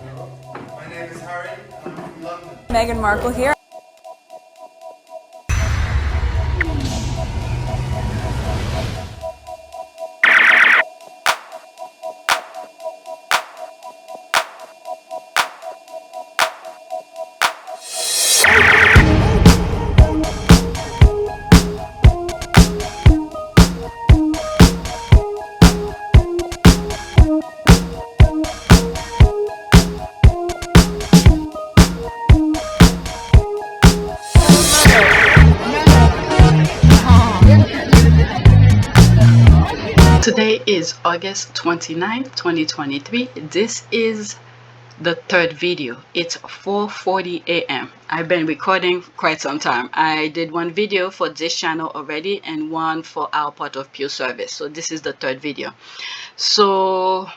My name is Harry, and I'm from London. Meghan Markle here. Today is August 29th, 2023. This is the third video. It's 4:40 a.m. I've been recording quite some time. I did one video for this channel already and one for our part of Pew service. So this is the third video. So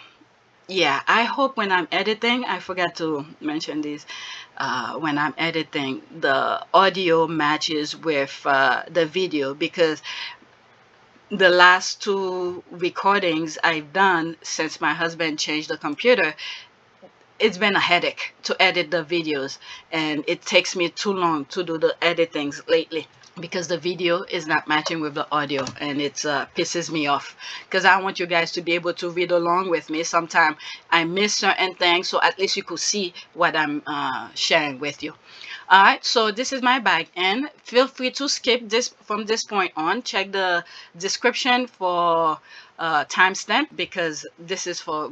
yeah, I hope when I'm editing, I forgot to mention this, when I'm editing, the audio matches with the video, because the last two recordings I've done since my husband changed the computer, it's been a headache to edit the videos, and it takes me too long to do the editings lately because the video is not matching with the audio, and it pisses me off because I want you guys to be able to read along with me. Sometimes I miss certain things, so at least you could see what I'm sharing with you. All right, so this is my bag, and feel free to skip this from this point on. Check the description for timestamp, because this is for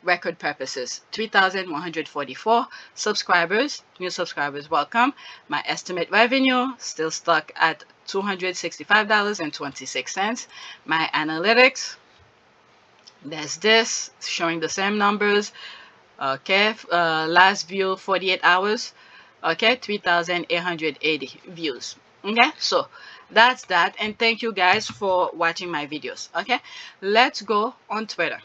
record purposes. 3,144 subscribers, new subscribers, welcome. My estimate revenue still stuck at $265.26. My analytics, there's this showing the same numbers. Okay, last view 48 hours. Okay, 3,880 views. Okay, so that's that, and thank you guys for watching my videos. Okay, let's go on Twitter.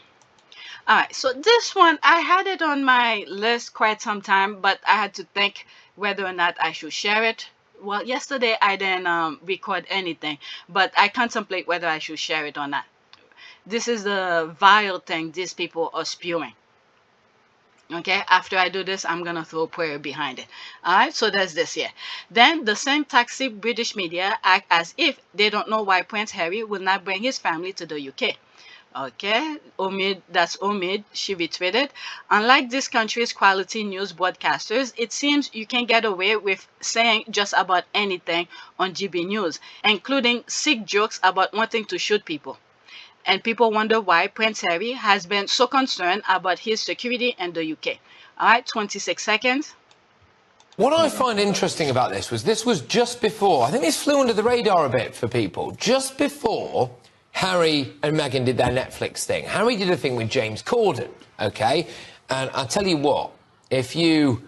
All right, so this one, I had it on my list quite some time, but I had to think whether or not I should share it. Well, yesterday I didn't record anything, but I contemplate whether I should share it or not. This is the vile thing these people are spewing. Okay, after I do this, I'm gonna throw prayer behind it. All right, so there's this here. Then the same toxic British media act as if they don't know why Prince Harry will not bring his family to the UK. Okay, Omid, that's Omid, she retweeted. Unlike this country's quality news broadcasters, it seems you can get away with saying just about anything on GB News, including sick jokes about wanting to shoot people. And people wonder why Prince Harry has been so concerned about his security in the UK. All right, 26 seconds. What I find interesting about this was just before, I think this flew under the radar a bit for people, just before Harry and Meghan did their Netflix thing. Harry did a thing with James Corden, okay? And I'll tell you what, if you,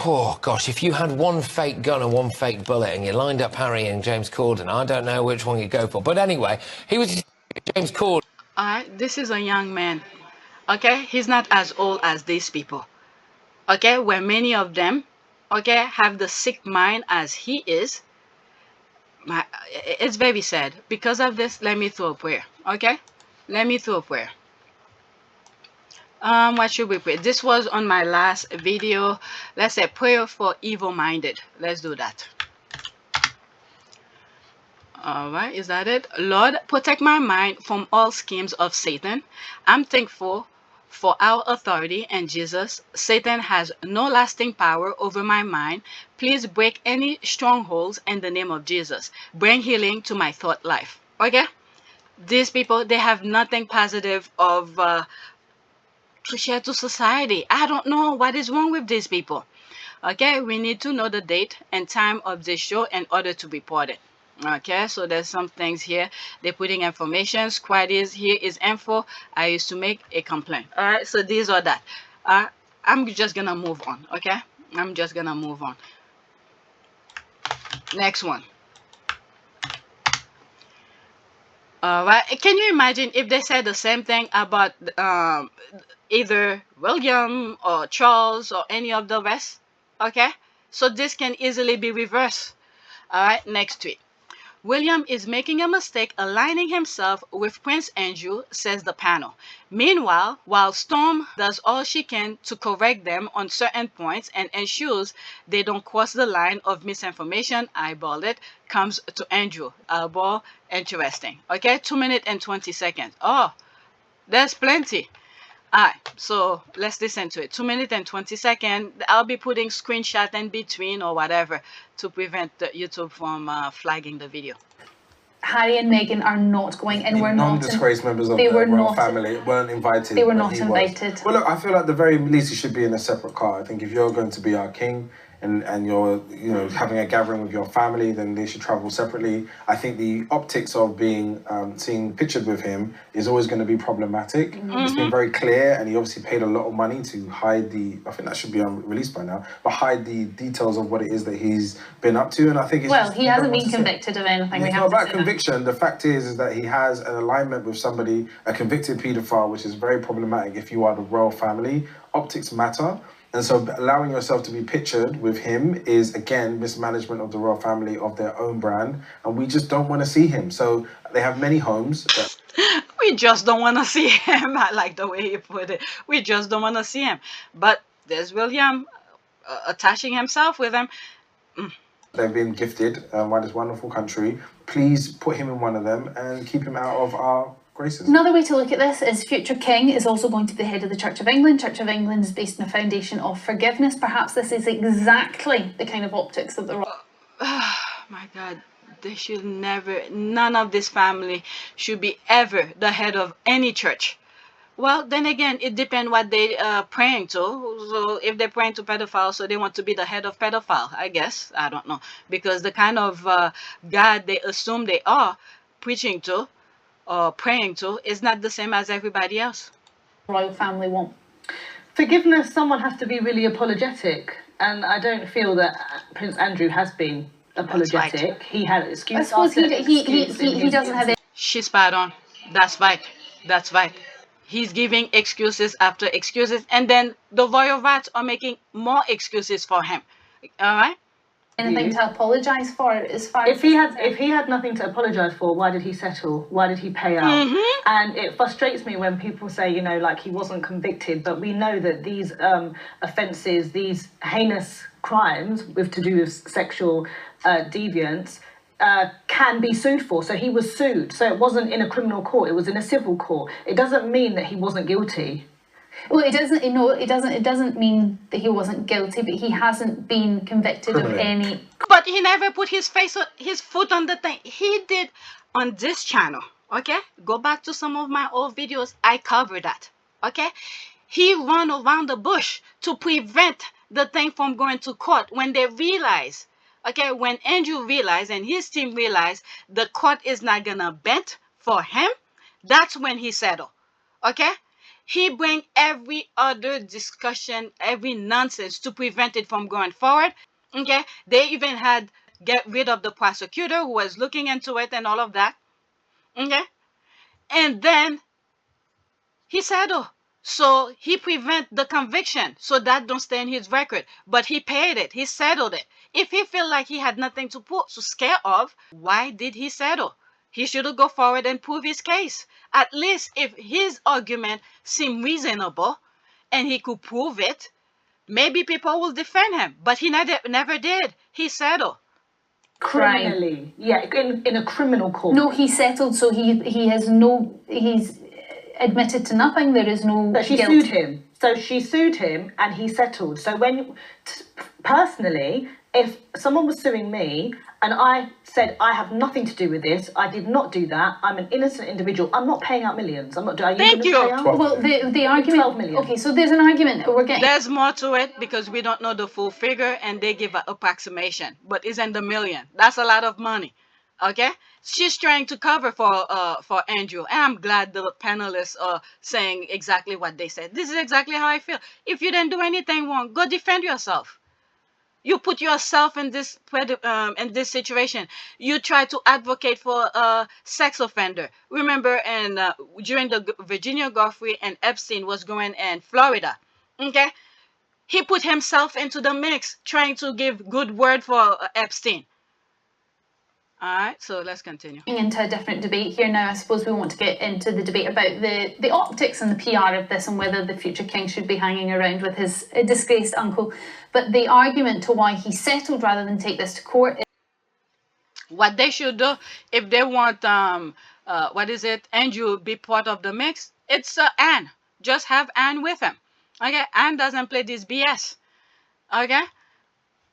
oh gosh, if you had one fake gun and one fake bullet and you lined up Harry and James Corden, I don't know which one you'd go for. But anyway, he was James Corden. All right, this is a young man, okay? He's not as old as these people, okay? Where many of them, okay, have the sick mind as he is. It's very sad. Because of this, let me throw a prayer, okay? Let me throw a prayer. What should we pray? This was on my last video. Let's say prayer for evil-minded. Let's do that. All right, is that it? Lord, protect my mind from all schemes of Satan. I'm thankful for our authority in Jesus. Satan has no lasting power over my mind. Please break any strongholds in the name of Jesus. Bring healing to my thought life. Okay? These people, they have nothing positive of to share to society. I don't know what is wrong with these people. Okay, we need to know the date and time of this show in order to report it. Okay, so there's some things here. They're putting information. Squaddies, here is info. I used to make a complaint. All right, so these are that. I'm just gonna move on. Okay, I'm just gonna move on. Next one. All right, can you imagine if they said the same thing about either William or Charles or any of the rest? Okay, so this can easily be reversed. All right, next tweet. William is making a mistake aligning himself with Prince Andrew, says the panel. Meanwhile, while Storm does all she can to correct them on certain points and ensures they don't cross the line of misinformation, eyeball it, comes to Andrew. Eyeball, interesting. Okay, 2 minutes and 20 seconds. Oh, there's plenty. Alright, so let's listen to it. 2 minutes and 20 seconds. I'll be putting screenshot in between or whatever to prevent the YouTube from flagging the video. Harry and Meghan are not going, and we're not. Non-disgraced members of the royal family weren't invited. They were not invited. Well, look, I feel like the very least he should be in a separate car. I think if you're going to be our king and you're having a gathering with your family, then they should travel separately. I think the optics of being seen pictured with him is always going to be problematic. It's been very clear, and he obviously paid a lot of money to hide the. I think that should be released by now, but hide the details of what it is that he's been up to. And I think it's he hasn't been convicted of anything. It's not about conviction. The fact is that he has an alignment with somebody, a convicted paedophile, which is very problematic if you are the royal family. Optics matter. And so allowing yourself to be pictured with him is, again, mismanagement of the royal family, of their own brand. And we just don't want to see him. So they have many homes. We just don't want to see him. I like the way you put it. We just don't want to see him. But there's William attaching himself with him. They've been gifted by this wonderful country. Please put him in one of them and keep him out of our graces. Another way to look at this is future king is also going to be the head of the Church of England. Church of England is based on a foundation of forgiveness. Perhaps this is exactly the kind of optics that the royal... Oh my God. They should never, none of this family should be ever the head of any church. Well, then again, it depends what they are praying to. So if they're praying to pedophiles, so they want to be the head of pedophile, I guess. I don't know. Because the kind of God they assume they are preaching to or praying to is not the same as everybody else. Royal family won't. Forgiveness, someone has to be really apologetic. And I don't feel that Prince Andrew has been apologetic. Right. He had excuses. I suppose he doesn't have it. She's spot on. That's right. That's right. He's giving excuses after excuses, and then the royal rats are making more excuses for him. All right? Anything to apologise for as far if he had nothing to apologise for, why did he settle? Why did he pay out? And it frustrates me when people say, like he wasn't convicted, but we know that these offences, these heinous crimes to do with sexual deviance, can be sued for. So he was sued. So it wasn't in a criminal court, it was in a civil court. It doesn't mean that he wasn't guilty. Well, it doesn't. It doesn't mean that he wasn't guilty, but he hasn't been convicted of any. But he never put his foot on the thing. He did on this channel. Okay, go back to some of my old videos. I cover that. Okay, he ran around the bush to prevent the thing from going to court when they realize. Okay, when Andrew realized and his team realized the court is not gonna bend for him, that's when he settled. Okay. He bring every other discussion, every nonsense to prevent it from going forward. Okay, they even had get rid of the prosecutor who was looking into it and all of that. Okay, and then he settled, so he prevent the conviction, so that don't stay in his record. But he paid it. He settled it. If he felt like he had nothing to scare of, why did he settle? He should go forward and prove his case. At least if his argument seemed reasonable and he could prove it, maybe people will defend him. But he never did. He settled. Criminally. Yeah, in a criminal court. No, he settled, so he's admitted to nothing. There is no But she guilt. sued him. So she sued him and he settled. So personally, if someone was suing me and I said, I have nothing to do with this, I did not do that, I'm an innocent individual, I'm not paying out millions. I'm not doing. Thank you. Well, the argument. 12 million. Okay, so there's an argument we're getting. There's more to it because we don't know the full figure and they give an approximation, but it's in the million. That's a lot of money. Okay, she's trying to cover for Andrew, and I'm glad the panelists are saying exactly what they said. This is exactly how I feel. If you didn't do anything wrong, go defend yourself. You put yourself in this situation. You try to advocate for a sex offender. Remember, during the Virginia Giuffre and Epstein was going in Florida. Okay, he put himself into the mix, trying to give good word for Epstein. All right, so let's continue. Into a different debate here now. I suppose we want to get into the debate about the optics and the PR of this and whether the future king should be hanging around with his disgraced uncle. But the argument to why he settled rather than take this to court is what they should do if they want Andrew be part of the mix. It's Anne. Just have Anne with him. Okay, Anne doesn't play this BS. Okay,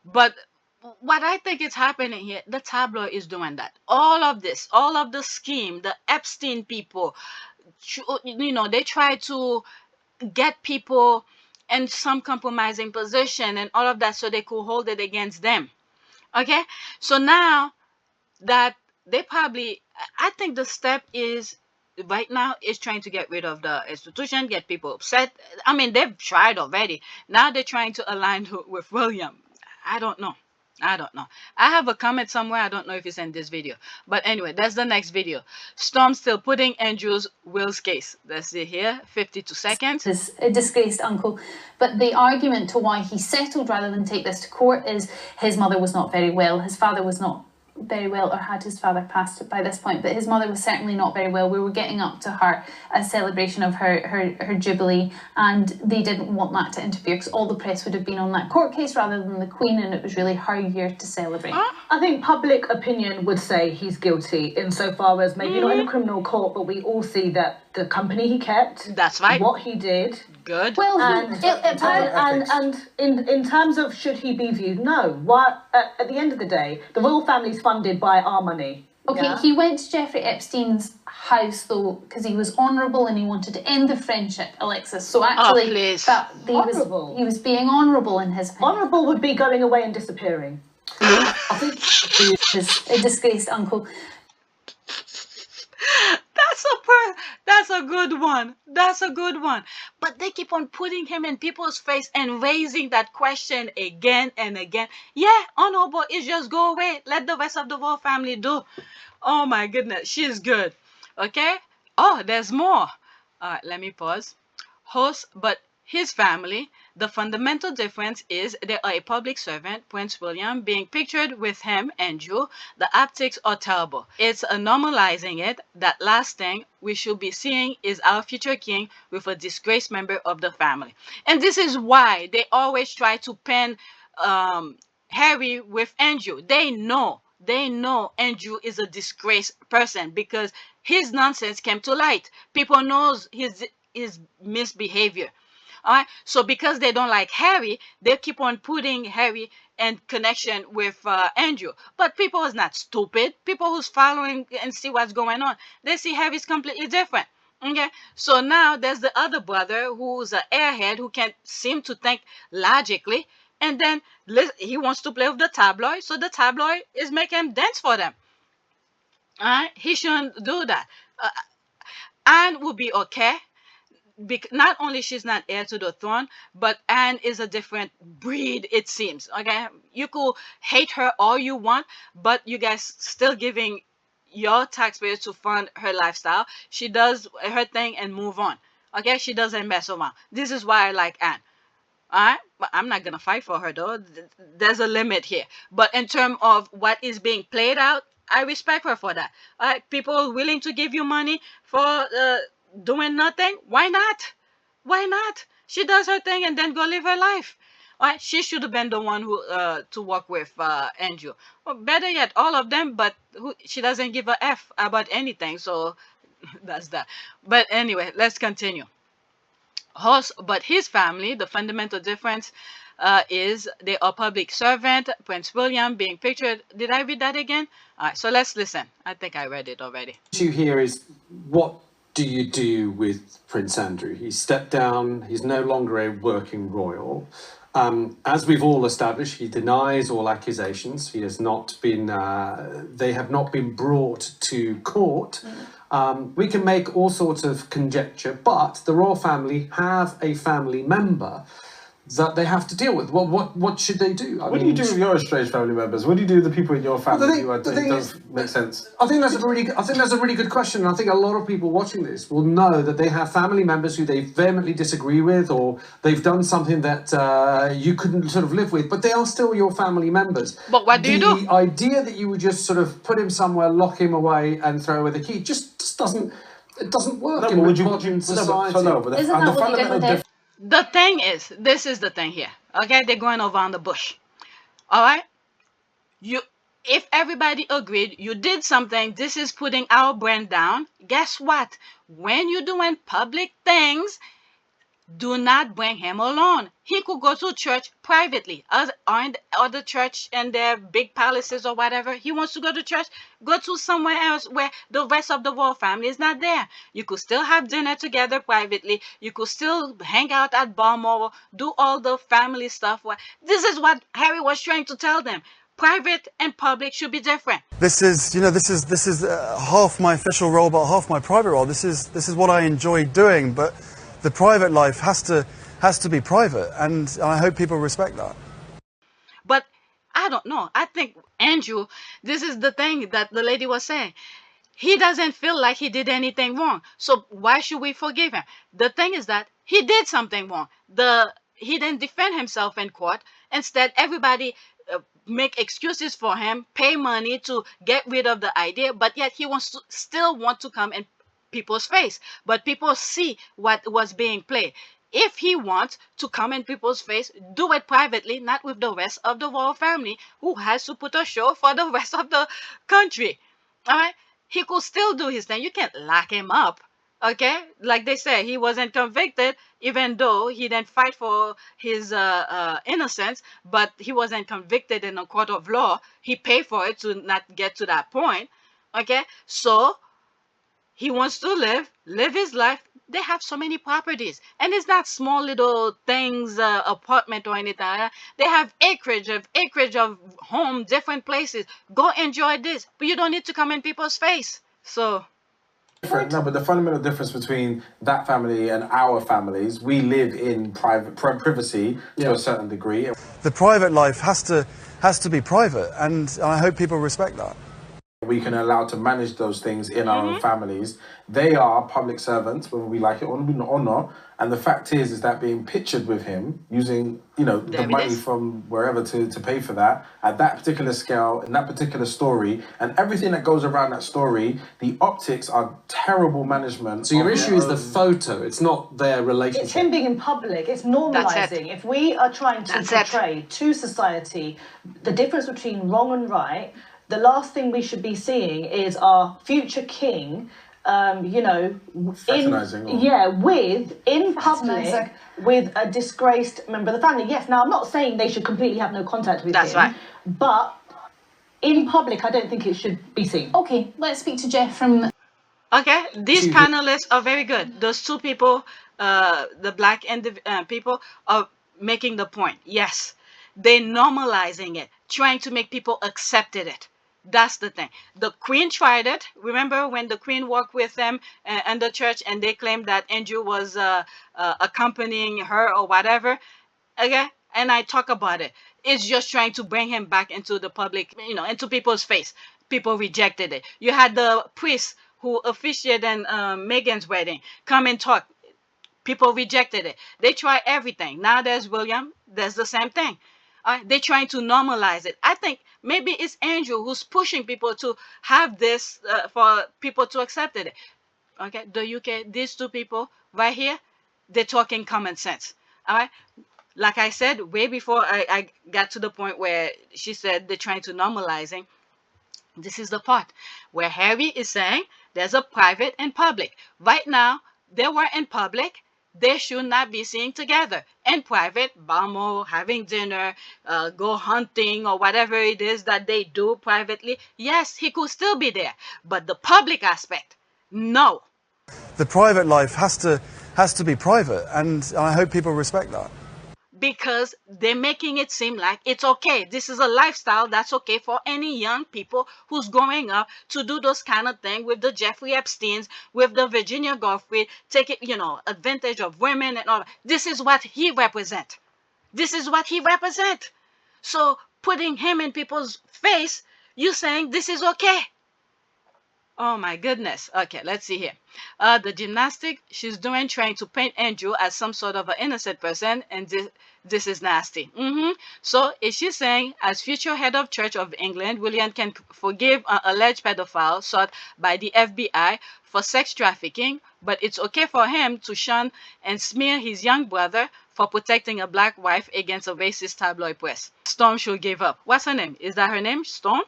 but what I think is happening here, the tabloid is doing that. All of this, all of the scheme, the Epstein people, they try to get people in some compromising position and all of that so they could hold it against them. Okay, so now that they probably, I think the step is right now is trying to get rid of the institution, get people upset. I mean, they've tried already. Now they're trying to align with William. I don't know. I have a comment somewhere. I don't know if it's in this video. But anyway, that's the next video. Storm still putting Andrew's Will's case. Let's see here, 52 seconds. his disgraced uncle. But the argument to why he settled rather than take this to court is his mother was not very well. His father was not very well, or had his father passed by this point, but his mother was certainly not very well. We were getting up to a celebration of her jubilee, and they didn't want that to interfere because all the press would have been on that court case rather than the Queen, and it was really her year to celebrate. I think public opinion would say he's guilty insofar as maybe not in a criminal court, but we all see that the company he kept, that's right, what he did. Good. Well, and in terms of should he be viewed, no. What at the end of the day, the royal family's funded by our money. Okay, yeah? He went to Jeffrey Epstein's house though because he was honourable and he wanted to end the friendship, Alexis. So actually, he was being honourable in his opinion. Honourable would be going away and disappearing. I think his disgraced uncle. That's a good one. That's a good one. But they keep on putting him in people's face and raising that question again and again. Yeah, honorable is just go away. Let the rest of the royal family do. Oh my goodness, she's good. Okay. Oh, there's more. All right, let me pause. Host, but his family, the fundamental difference is they are a public servant, Prince William, being pictured with him, Andrew. The optics are terrible. It's normalizing it. That last thing we should be seeing is our future king with a disgraced member of the family. And this is why they always try to pin Harry with Andrew. They know Andrew is a disgraced person because his nonsense came to light. People knows his misbehavior. All right, so because they don't like Harry, they keep on putting Harry in connection with Andrew. But people is not stupid. People who's following and see what's going on, they see Harry's completely different. Okay, so now there's the other brother who's an airhead who can't seem to think logically, and then he wants to play with the tabloid, so the tabloid is making him dance for them. All right, he shouldn't do that. Anne will be okay. Not only she's not heir to the throne, but Anne is a different breed, it seems. Okay, you could hate her all you want, but you guys still giving your taxpayers to fund her lifestyle. She does her thing and move on. Okay, she doesn't mess around. This is why I like Anne. All right, but I'm not gonna fight for her though. There's a limit here. But in terms of what is being played out, I respect her for that. All right, people willing to give you money for doing nothing, why not? She does her thing and then go live her life. All right, she should have been the one who to work with Andrew. Well, better yet, all of them, but she doesn't give a F about anything, so that's that. But anyway, let's continue. But his family, the fundamental difference is they are public servant, Prince William being pictured. Did I read that again? All right, so let's listen. I think I read it already. The issue here is what do you do with Prince Andrew? He's stepped down. He's no longer a working royal. As we've all established, he denies all accusations. He has not been. They have not been brought to court. We can make all sorts of conjecture, but the royal family have a family member that they have to deal with. What should they do? What do you do with your estranged family members? What do you do with the people in your family who don't make sense? I think that's a really good question. And I think a lot of people watching this will know that they have family members who they vehemently disagree with, or they've done something that you couldn't sort of live with, but they are still your family members. But what do you do? The idea that you would just sort of put him somewhere, lock him away, and throw away the key just doesn't. It doesn't work in modern society. The thing is, this is the thing here. Okay, they're going around the bush. All right, if everybody agreed, you did something. This is putting our brand down. Guess what? When you're doing public things, do not bring him alone. He could go to church privately. Aren't other church and their big palaces or whatever? He wants to go to church. Go to somewhere else where the rest of the royal family is not there. You could still have dinner together privately. You could still hang out at Balmoral, do all the family stuff. This is what Harry was trying to tell them. Private and public should be different. This is half my official role, but half my private role. This is what I enjoy doing, but the private life has to be private, and I hope people respect that. But I don't know. I think Andrew, this is the thing that the lady was saying. He doesn't feel like he did anything wrong. So why should we forgive him? The thing is that he did something wrong. He didn't defend himself in court. Instead, everybody make excuses for him, pay money to get rid of the idea, but yet he still want to come and people's face, but people see what was being played. If he wants to come in people's face, do it privately, not with the rest of the royal family who has to put a show for the rest of the country. All right, he could still do his thing. You can't lock him up. Okay, like they say, he wasn't convicted, even though he didn't fight for his innocence, but he wasn't convicted in a court of law. He paid for it to not get to that point. Okay, so he wants to live his life. They have so many properties, and it's not small little things, apartment or anything. They have acreage of home, different places. Go enjoy this, but you don't need to come in people's face. So. No, but the fundamental difference between that family and our families, we live in privacy to a certain degree. The private life has to be private, and I hope people respect that. We can allow to manage those things in our own families. They are public servants, whether we like it or not. And the fact is that being pictured with him using, the money from wherever to pay for that at that particular scale, in that particular story, and everything that goes around that story, the optics are terrible management. So your issue is the photo, it's not their relationship. It's him being in public, it's normalising. If we are trying to portray to society the difference between wrong and right, the last thing we should be seeing is our future king, in public with a disgraced member of the family. Yes, now I'm not saying they should completely have no contact with him. That's right. But in public, I don't think it should be seen. Okay, let's speak to Jeff from... Okay, these panelists are very good. Those two people, the black people, are making the point. Yes, they're normalizing it, trying to make people accept it. That's the thing. The Queen tried it. Remember when the Queen walked with them and the church, and they claimed that Andrew was accompanying her or whatever. Okay, and I talk about it. It's just trying to bring him back into the public, into people's face. People rejected it. You had the priest who officiated in Meghan's wedding come and talk. People rejected it. They try everything. Now there's William. There's the same thing. They're trying to normalize it. I think maybe it's Andrew who's pushing people to have this for people to accept it. Okay, the UK, these two people right here, they're talking common sense. All right, like I said, way before I got to the point where she said they're trying to normalizing. This is the part where Harry is saying there's a private and public. Right now, they were in public. They should not be seen together. In private, Balmo, having dinner, go hunting, or whatever it is that they do privately. Yes, he could still be there. But the public aspect, no. The private life has to be private, and I hope people respect that. Because they're making it seem like it's okay. This is a lifestyle that's okay for any young people who's growing up to do those kind of things with the Jeffrey Epsteins, with the Virginia Giuffre, take it, advantage of women and all. This is what he represents. This is what he represents. So putting him in people's face, you saying this is okay. Oh my goodness. Okay, let's see here. The gymnastic she's doing, trying to paint Andrew as some sort of an innocent person, and this is nasty. So is she saying, as future head of Church of England, William can forgive an alleged pedophile sought by the FBI for sex trafficking, but it's okay for him to shun and smear his young brother for protecting a black wife against a racist tabloid press? Storm should give up. What's her name? Is that her name? Storm?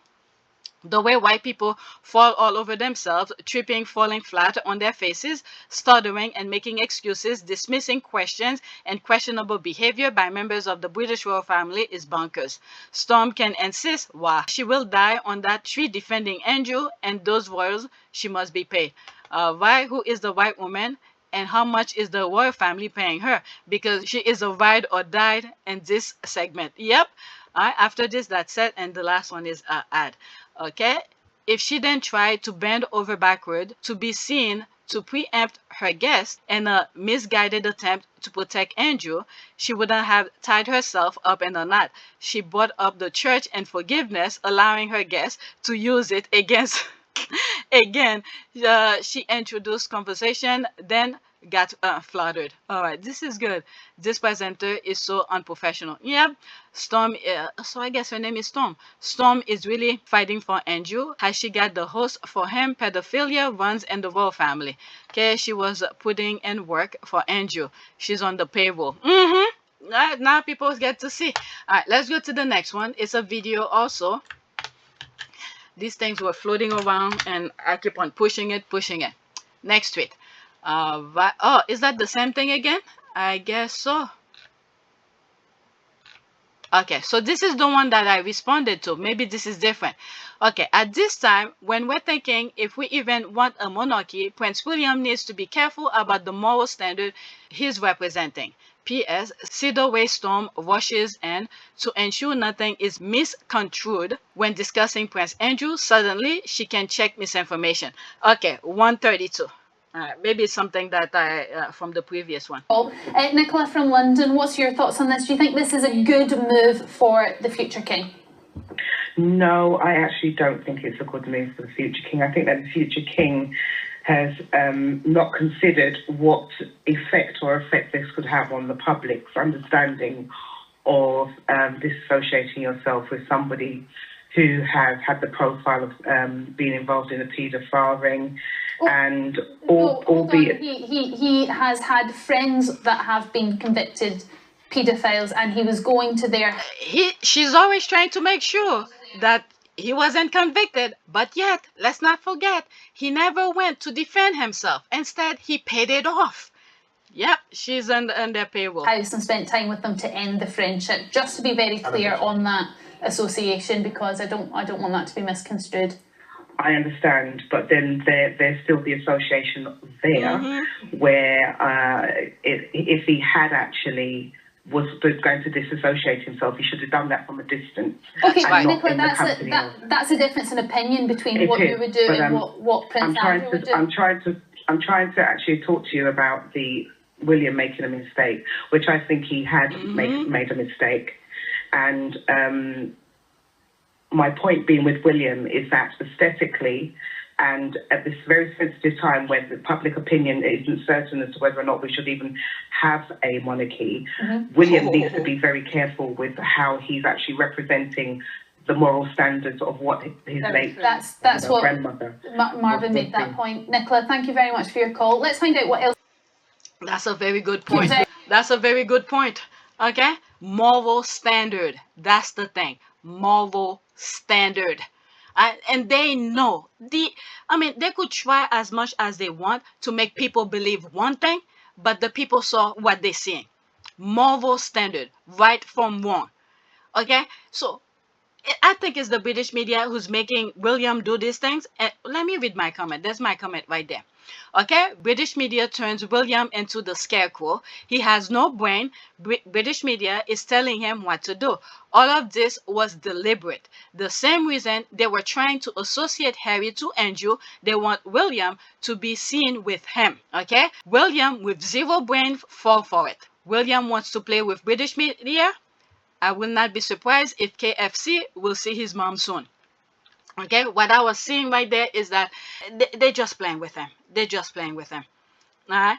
The way white people fall all over themselves, tripping, falling flat on their faces, stuttering and making excuses, dismissing questions and questionable behavior by members of the British royal family is bonkers. Storm can insist why she will die on that tree defending Andrew and those royals. She must be paid. Why? Who is the white woman? And how much is the royal family paying her? Because she is a ride or died in this segment. Yep. After this, that's it. And the last one is ad. Okay, if she then tried to bend over backward to be seen to preempt her guest in a misguided attempt to protect Andrew, she wouldn't have tied herself up in a knot. She brought up the church and forgiveness, allowing her guest to use it against again. She introduced conversation, then got flattered. All right, this is good. This presenter is so unprofessional. Yep. Storm, so I guess her name is Storm. Storm is really fighting for Andrew. Has she got the host for him? Pedophilia runs in the royal family. Okay, she was putting in work for Andrew. She's on the payroll. Now people get to see. All right, let's go to the next one. It's a video also. These things were floating around and I keep on pushing it. Next tweet. Oh, is that the same thing again? I guess so. Okay, so this is the one that I responded to. Maybe this is different. Okay, at this time, when we're thinking if we even want a monarchy, Prince William needs to be careful about the moral standard he's representing. P.S. See the way Storm rushes in to ensure nothing is misconstrued when discussing Prince Andrew. Suddenly, she can check misinformation. Okay, 132. Maybe it's something that I from the previous one. Nicola from London, what's your thoughts on this? Do you think this is a good move for the future king? No, I actually don't think it's a good move for the future king. I think that the future king has not considered what effect this could have on the public's understanding of disassociating yourself with somebody who has had the profile of being involved in a paedophile ring. And albeit he has had friends that have been convicted paedophiles, and he was going to their. She's always trying to make sure that he wasn't convicted, but yet let's not forget he never went to defend himself. Instead, he paid it off. Yep, she's on their payroll. House and spent time with them to end the friendship. Just to be very clear on that association, because I don't want that to be misconstrued. I understand, but then there's still the association there, where if he had actually was going to disassociate himself, he should have done that from a distance. Okay, Nicola, that's a difference in opinion between what you would do and what Prince Andrew would do. I'm trying to actually talk to you about the William making a mistake, which I think he had made a mistake, and. My point being with William is that aesthetically, and at this very sensitive time when the public opinion isn't certain as to whether or not we should even have a monarchy, William needs to be very careful with how he's actually representing the moral standards of what his late that's what grandmother. Marvin made that point. Nicola, thank you very much for your call. Let's find out what else. That's a very good point. That's a very good point. Okay, moral standard. That's the thing. Moral standard. And they know they could try as much as they want to make people believe one thing, but the people saw what they're seeing. Moral standard, right from wrong. Okay, so I think it's the British media who's making William do these things. And let me read my comment. There's my comment right there. Okay, British media turns William into the scarecrow. He has no brain. British media is telling him what to do. All of this was deliberate. The same reason they were trying to associate Harry to Andrew, they want William to be seen with him. Okay, William with zero brain fall for it. William wants to play with British media. I will not be surprised if KFC will see his mom soon. Okay, what I was seeing right there is that they're just playing with him. They're just playing with him. All right.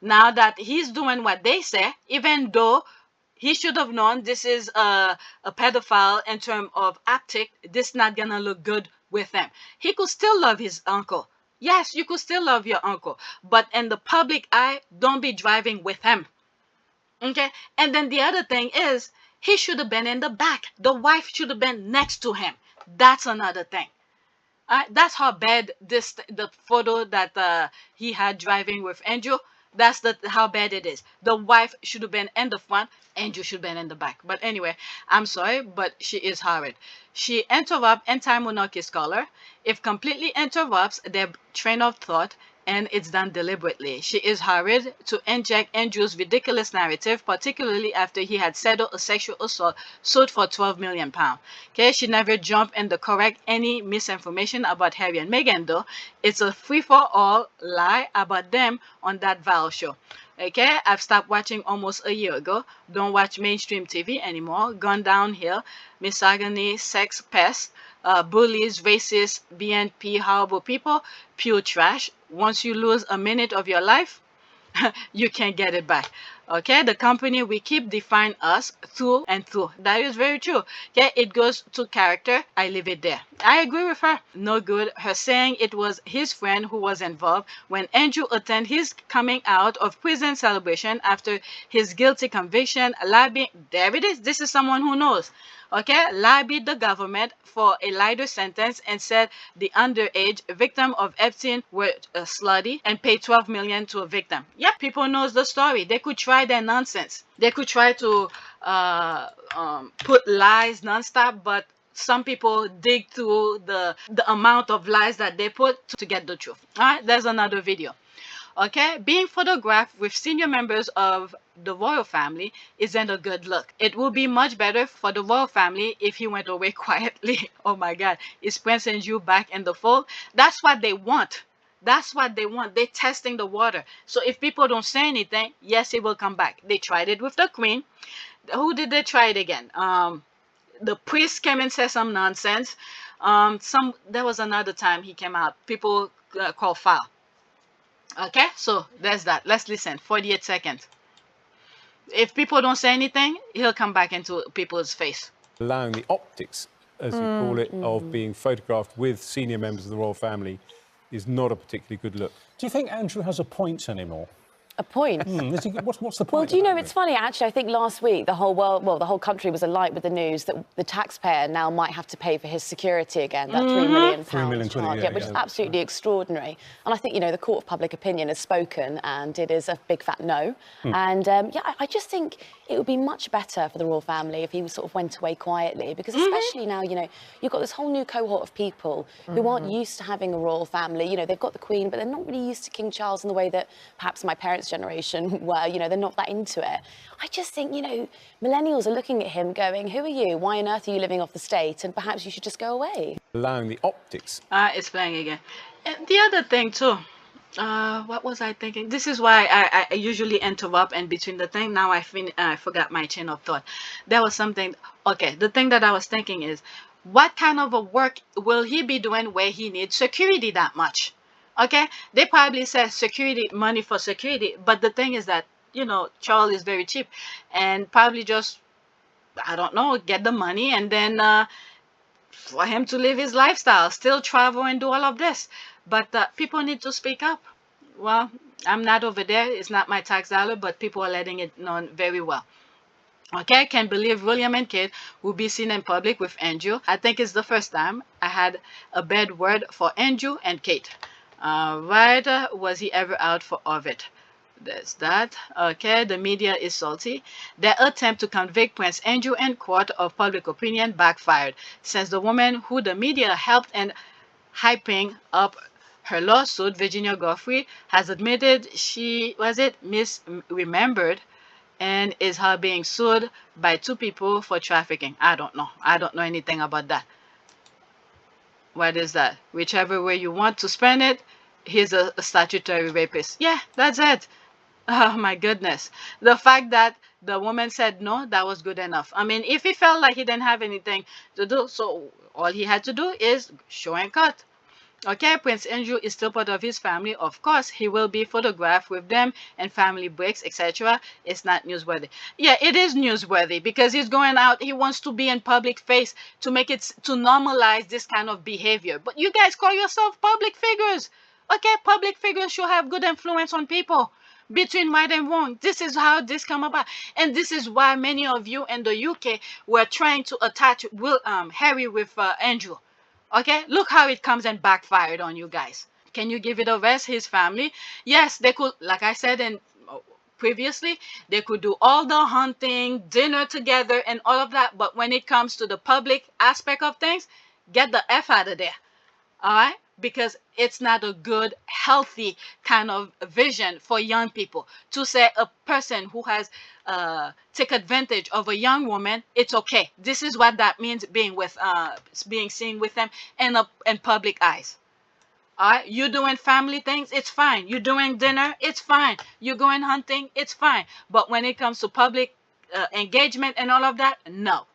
Now that he's doing what they say, even though he should have known this is a pedophile in terms of APTS, this not gonna look good with him. He could still love his uncle. Yes, you could still love your uncle, but in the public eye, don't be driving with him. Okay, and then the other thing is he should have been in the back. The wife should have been next to him. That's another thing. That's how bad the photo that he had driving with Andrew. That's how bad it is. The wife should have been in the front. Andrew should have been in the back. But anyway, I'm sorry, but she is horrid. She interrupts anti-monarchy scholar. If completely interrupts their train of thought, and it's done deliberately. She is hurried to inject Andrew's ridiculous narrative, particularly after he had settled a sexual assault suit for £12 million. Okay, she never jumped in to correct any misinformation about Harry and Meghan, though. It's a free-for-all lie about them on that Val show. Okay, I've stopped watching almost a year ago. Don't watch mainstream TV anymore. Gone downhill. Misogyny, sex pest, bullies, racists, BNP, horrible people, pure trash. Once you lose a minute of your life, you can't get it back. Okay, the company we keep define us through and through. That is very true. Okay, it goes to character. I leave it there. I agree with her. No good. Her saying it was his friend who was involved when Andrew attended his coming out of prison celebration after his guilty conviction. There it is. This is someone who knows. Okay, lobbied the government for a lighter sentence and said the underage victim of Epstein were slutty and paid $12 million to a victim. Yep, people knows the story. They could try their nonsense. They could try to put lies nonstop, but some people dig through the amount of lies that they put to get the truth. All right, there's another video. Okay, being photographed with senior members of the royal family isn't a good look. It will be much better for the royal family if he went away quietly. Oh my God, is Prince Andrew back in the fold? That's what they want. That's what they want. They're testing the water. So if people don't say anything, yes, he will come back. They tried it with the Queen. Who did they try it again? The priest came and said some nonsense. There was another time he came out. People call foul. Okay, so there's that. Let's listen. 48 seconds. If people don't say anything, he'll come back into people's face. Allowing the optics, as you call it, of being photographed with senior members of the royal family is not a particularly good look. Do you think Andrew has a point anymore? A point? What's the point? Well, do you know, it's funny, actually, I think last week the whole world, well, the whole country was alight with the news that the taxpayer now might have to pay for his security again, that £3 million charge, which is absolutely extraordinary. And I think, you know, the court of public opinion has spoken and it is a big fat no. And yeah, I just think it would be much better for the royal family if he sort of went away quietly, because especially now, you know, you've got this whole new cohort of people who aren't used to having a royal family. You know, they've got the Queen, but they're not really used to King Charles in the way that perhaps my parents' generation were. You know, they're not that into it. I just think, you know, millennials are looking at him going, who are you? Why on earth are you living off the state? And perhaps you should just go away. Allowing the optics. It's playing again. And the other thing too, what was I thinking? This is why I usually interrupt in between the thing. Now I forgot my chain of thought. There was something. Okay, the thing that I was thinking is, what kind of a work will he be doing where he needs security that much? Okay, they probably say security, money for security, but the thing is that, you know, Charles is very cheap and probably just, I don't know, get the money and then for him to live his lifestyle, still travel and do all of this. But people need to speak up. Well, I'm not over there. It's not my tax dollar, but people are letting it known very well. Okay, I can't believe William and Kate will be seen in public with Andrew. I think it's the first time I had a bad word for Andrew and Kate. Right, was he ever out for Ovid? There's that. Okay, the media is salty. Their attempt to convict Prince Andrew in court of public opinion backfired, since the woman who the media helped in hyping up her lawsuit, Virginia Goffrey has admitted she misremembered and is her being sued by 2 people for trafficking. I don't know. I don't know anything about that. What is that? Whichever way you want to spend it, he's a statutory rapist. Yeah, that's it. Oh my goodness. The fact that the woman said no, that was good enough. I mean, if he felt like he didn't have anything to do, so all he had to do is show and cut. Okay, Prince Andrew is still part of his family. Of course, he will be photographed with them and family breaks, etc. It's not newsworthy. Yeah, it is newsworthy because he's going out. He wants to be in public face to make it, to normalize this kind of behavior. But you guys call yourself public figures. Okay, public figures should have good influence on people between right and wrong. This is how this come about. And this is why many of you in the UK were trying to attach Harry with Andrew. Okay, look how it comes and backfired on you guys. Can you give it a rest? His family, yes, they could, like I said in previously, they could do all the hunting, dinner together and all of that, but when it comes to the public aspect of things, get the F out of there. All right, because it's not a good, healthy kind of vision for young people to say a person who has take advantage of a young woman, it's okay. This is what that means, being seen with them in public eyes. All right, you doing family things, it's fine. You doing dinner, it's fine. You going hunting, it's fine. But when it comes to public engagement and all of that, no.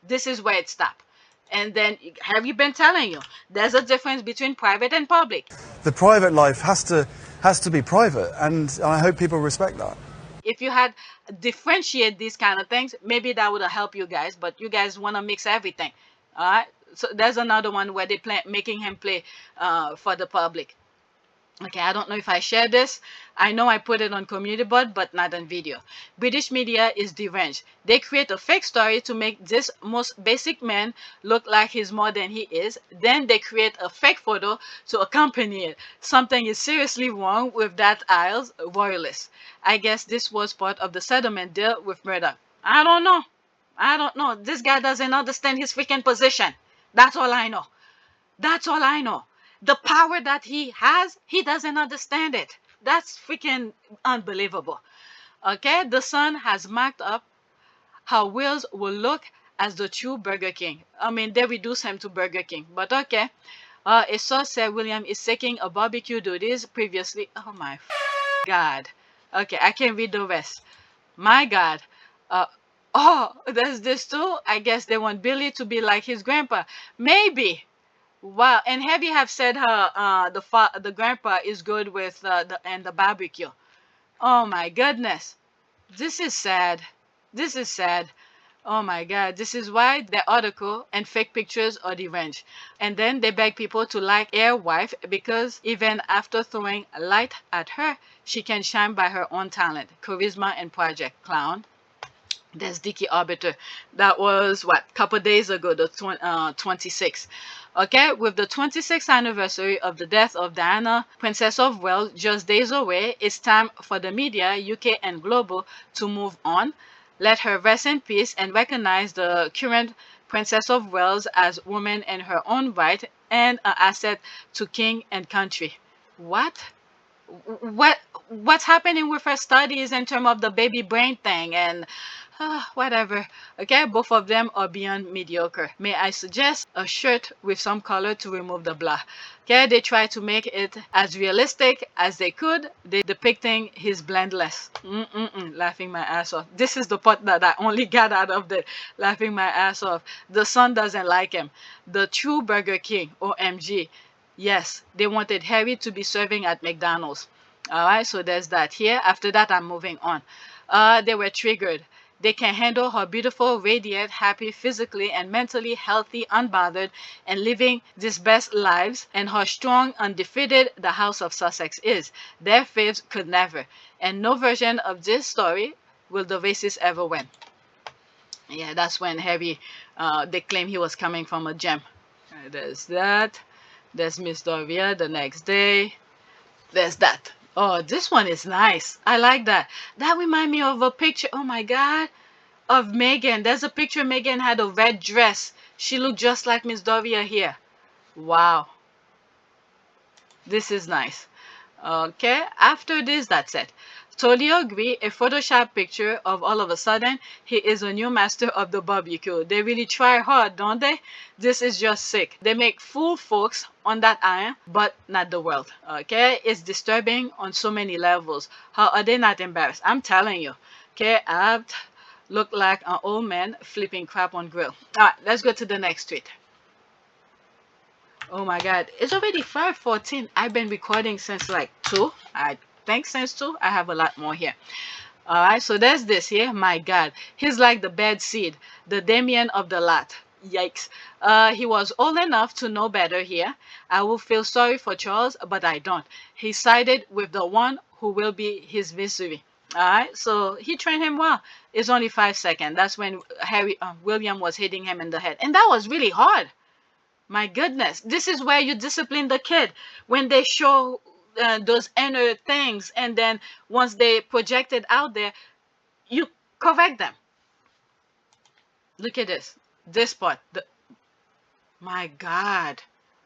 This is where it stops. And then, have you been telling you, there's a difference between private and public. The private life has to be private, and I hope people respect that. If you had differentiate these kind of things, maybe that would have helped you guys, but you guys want to mix everything. All right, so there's another one where they making him play for the public. Okay, I don't know if I share this. I know I put it on community board, but not on video. British media is deranged. They create a fake story to make this most basic man look like he's more than he is. Then they create a fake photo to accompany it. Something is seriously wrong with that Isles royalist. I guess this was part of the settlement deal with Murdoch. I don't know. This guy doesn't understand his freaking position. That's all I know. The power that he has, he doesn't understand it. That's freaking unbelievable. Okay, the Sun has marked up how Wales will look as the true Burger King. I mean, they reduce him to Burger King, but okay. A source said William is taking a barbecue duties previously. Oh my God. Okay, I can read the rest. My God. Oh, there's this too. I guess they want Billy to be like his grandpa. Maybe. Wow, and Heavy have said her the grandpa is good with the barbecue. Oh my goodness, this is sad. Oh my God, this is why the article and fake pictures are deranged. And then they beg people to like their wife because even after throwing light at her, she can shine by her own talent, charisma, and project. Clown. There's Dickie Arbiter. That was what, couple days ago, the 26th. Okay, with the 26th anniversary of the death of Diana, Princess of Wales, just days away, it's time for the media, UK and global, to move on. Let her rest in peace and recognize the current Princess of Wales as woman in her own right and an asset to king and country. What's happening with her studies in terms of the baby brain thing and whatever. Okay, both of them are beyond mediocre. May I suggest a shirt with some color to remove the blah. Okay, they try to make it as realistic as they could. They depicting his blendless. Laughing my ass off. This is the part that I only got out of the laughing my ass off. The Sun doesn't like him. The true Burger King, OMG. Yes, they wanted Harry to be serving at McDonald's. Alright, so there's that here. After that, I'm moving on. They were triggered. They can handle her beautiful, radiant, happy, physically and mentally healthy, unbothered, and living these best lives, and how strong, undefeated the House of Sussex is. Their faves could never. And no version of this story will the racists ever win. Yeah, that's when Harry, they claim he was coming from a gem. There's that. There's Miss Doria the next day. There's that. Oh, this one is nice. I like that. That reminds me of a picture, oh my God, of Meghan. There's a picture Meghan had a red dress. She looked just like Miss Doria here. Wow. This is nice. Okay, after this, that's it. Totally agree. A Photoshop picture of all of a sudden, he is a new master of the barbecue. They really try hard, don't they? This is just sick. They make fool folks on that iron, but not the world. Okay, it's disturbing on so many levels. How are they not embarrassed? I'm telling you. Okay, I've looked like an old man flipping crap on grill. All right, let's go to the next tweet. Oh my god, it's already 5:14. I've been recording since like 2. I think since 2. I have a lot more here. Alright, so there's this here. My god, he's like the bad seed, the Damian of the lot. Yikes. He was old enough to know better here. I will feel sorry for Charles, but I don't. He sided with the one who will be his misery. Alright, so he trained him well. It's only 5 seconds. That's when William was hitting him in the head. And that was really hard. My goodness, this is where you discipline the kid when they show those inner things, and then once they project it out there, you correct them. Look at this part. My God,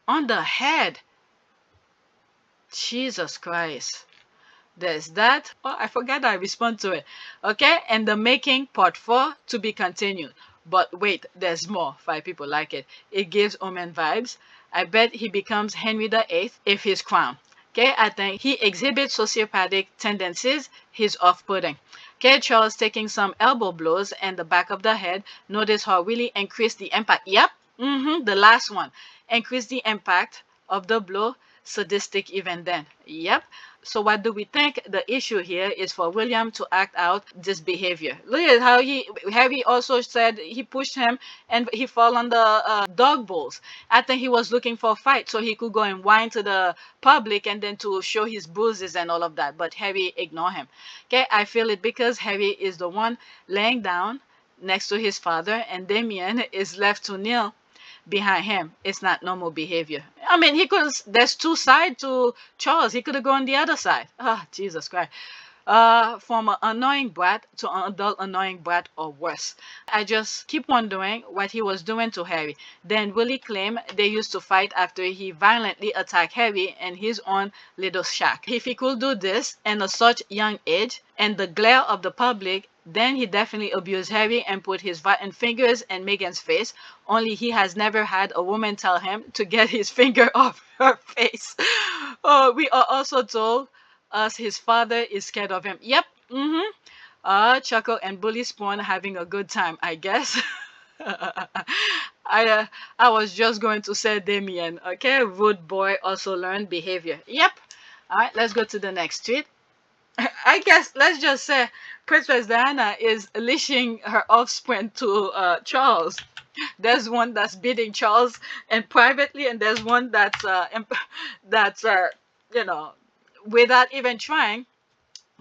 on the head. Jesus Christ. There's that. Oh, I forgot I respond to it. Okay, and the making part 4 to be continued. But wait, there's more. 5 people like it. It gives Omen vibes. I bet he becomes Henry VIII if he's crowned. Okay, I think he exhibits sociopathic tendencies. He's off-putting. Okay, Charles taking some elbow blows and the back of the head. Notice how really increased the impact. Yep, the last one. Increase the impact of the blow. Sadistic even then. Yep. So what do we think the issue here is for William to act out this behavior? Look at how Harry also said he pushed him and he fell on the dog bowls. I think he was looking for a fight so he could go and whine to the public and then to show his bruises and all of that. But Harry ignored him. Okay, I feel it because Harry is the one laying down next to his father and Damian is left to kneel behind him. It's not normal behavior. I mean, he could. There's 2 sides to Charles. He could have gone the other side. Ah, Jesus Christ. From an annoying brat to an adult annoying brat or worse. I just keep wondering what he was doing to Harry. Then Willie claimed they used to fight after he violently attacked Harry in his own little shack. If he could do this in a such young age and the glare of the public, then he definitely abused Harry and put his rotten fingers in Meghan's face. Only he has never had a woman tell him to get his finger off her face. We are also told us his father is scared of him. Yep. Chuckle and Bully Spawn having a good time, I guess. I was just going to say Damian. Okay, rude boy also learned behavior. Yep. All right, let's go to the next tweet. I guess let's just say Princess Diana is leashing her offspring to Charles. There's one that's beating Charles and privately, and there's one that's you know, without even trying.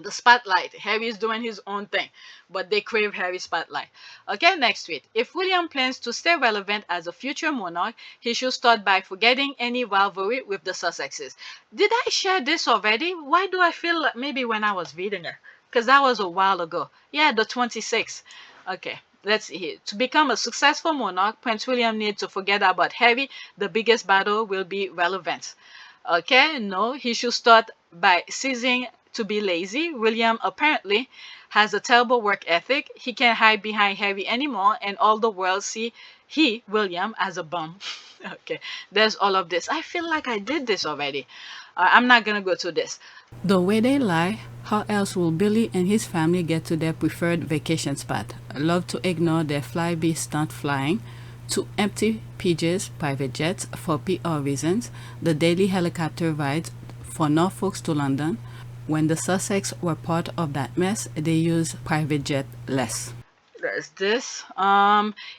The spotlight. Harry's doing his own thing, but they crave Harry's spotlight. Okay, next tweet. If William plans to stay relevant as a future monarch, he should start by forgetting any rivalry with the Sussexes. Did I share this already? Why do I feel like maybe when I was reading it? Because that was a while ago. Yeah, the 26th. Okay, let's see here. To become a successful monarch, Prince William needs to forget about Harry. The biggest battle will be relevance. Okay, no, he should start by ceasing to be lazy. William apparently has a terrible work ethic. He can't hide behind Harry anymore, and all the world see William, as a bum. Okay, there's all of this. I feel like I did this already. I'm not gonna go to this. The way they lie, how else will Billy and his family get to their preferred vacation spot? Love to ignore their flyby stunt flying, to empty PJ's private jets for PR reasons, the daily helicopter rides for Norfolk to London. When the Sussex were part of that mess, they used private jet less. There's this.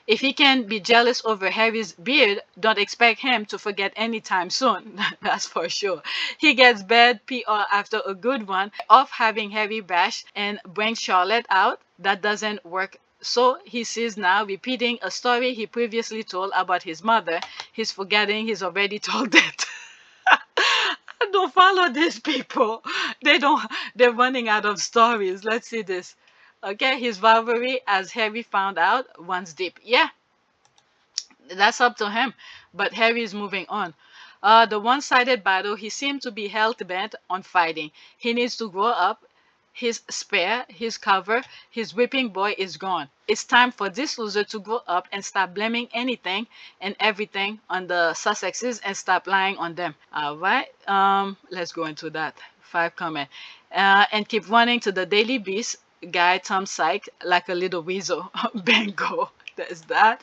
If he can be jealous over Harry's beard, don't expect him to forget anytime soon. That's for sure. He gets bad PR after a good one of having Harry bash and bring Charlotte out. That doesn't work. So he sees now repeating a story he previously told about his mother. He's forgetting he's already told it. Don't follow these people. They're running out of stories. Let's see this. Okay, his rivalry, as Harry found out, runs deep. Yeah, that's up to him. But Harry is moving on. The one-sided battle he seemed to be hell-bent on fighting. He needs to grow up. His spare, his cover, his whipping boy is gone. It's time for this loser to grow up and stop blaming anything and everything on the Sussexes and stop lying on them. All right. Let's go into that. 5 comment. And keep running to the Daily Beast guy Tom Syke like a little weasel. Bingo. There's that.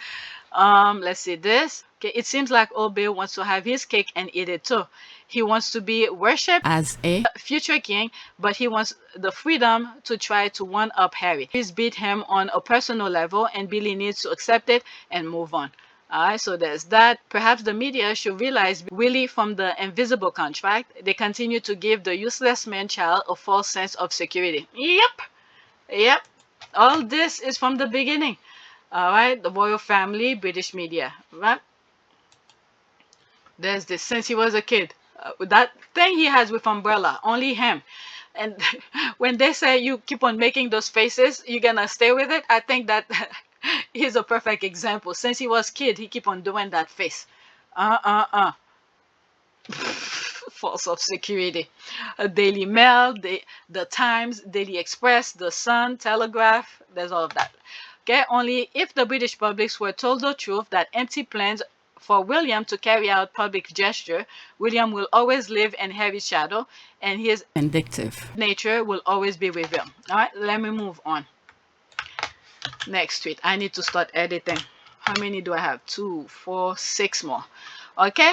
Let's see this. Okay, it seems like old Bill wants to have his cake and eat it too. He wants to be worshipped as a future king, but he wants the freedom to try to one-up Harry. He's beat him on a personal level, and Billy needs to accept it and move on. Alright, so there's that. Perhaps the media should realize Willie from the invisible contract. They continue to give the useless man-child a false sense of security. Yep. All this is from the beginning. Alright, the royal family, British media. Right? There's this since he was a kid. That thing he has with Umbrella, only him. And when they say you keep on making those faces, you're gonna stay with it. I think that he's a perfect example. Since he was a kid, he keep on doing that face. False of security. Daily Mail, the Times, Daily Express, the Sun, Telegraph. There's all of that. Okay, only if the British public were told the truth that empty plans for William to carry out public gesture, William will always live in Harry's shadow, and his vindictive nature will always be revealed. All right, let me move on. Next tweet. I need to start editing. How many do I have? 2, 4, 6 more. Okay.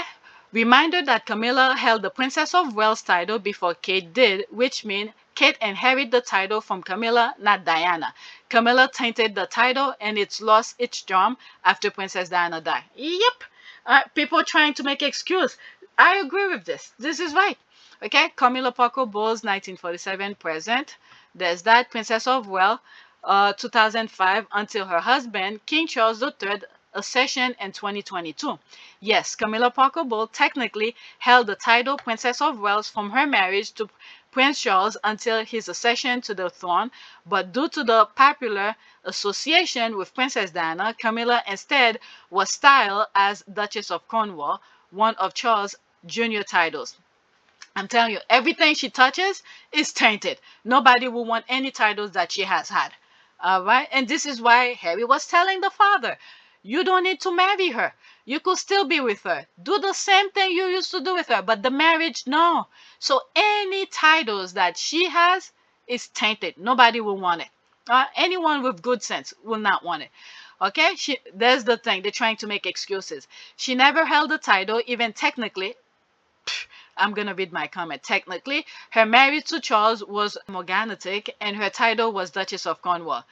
Reminder that Camilla held the Princess of Wales title before Kate did, which means Kate inherited the title from Camilla, not Diana. Camilla tainted the title and it's lost its charm after Princess Diana died. Yep. People trying to make excuse. I agree with this. This is right. Okay. Camilla Parker Bowles, 1947 present. There's that. Princess of Wales, 2005 until her husband, King Charles III, accession in 2022. Yes, Camilla Parker Bowles technically held the title Princess of Wales from her marriage to Prince Charles until his accession to the throne, but due to the popular association with Princess Diana, Camilla instead was styled as Duchess of Cornwall, one of Charles' junior titles. I'm telling you, everything she touches is tainted. Nobody will want any titles that she has had. All right, and this is why Harry was telling the father, you don't need to marry her. You could still be with her. Do the same thing you used to do with her. But the marriage, no. So any titles that she has is tainted. Nobody will want it. Anyone with good sense will not want it. Okay? There's the thing. They're trying to make excuses. She never held the title, even technically. I'm going to read my comment. Technically, her marriage to Charles was morganatic and her title was Duchess of Cornwall.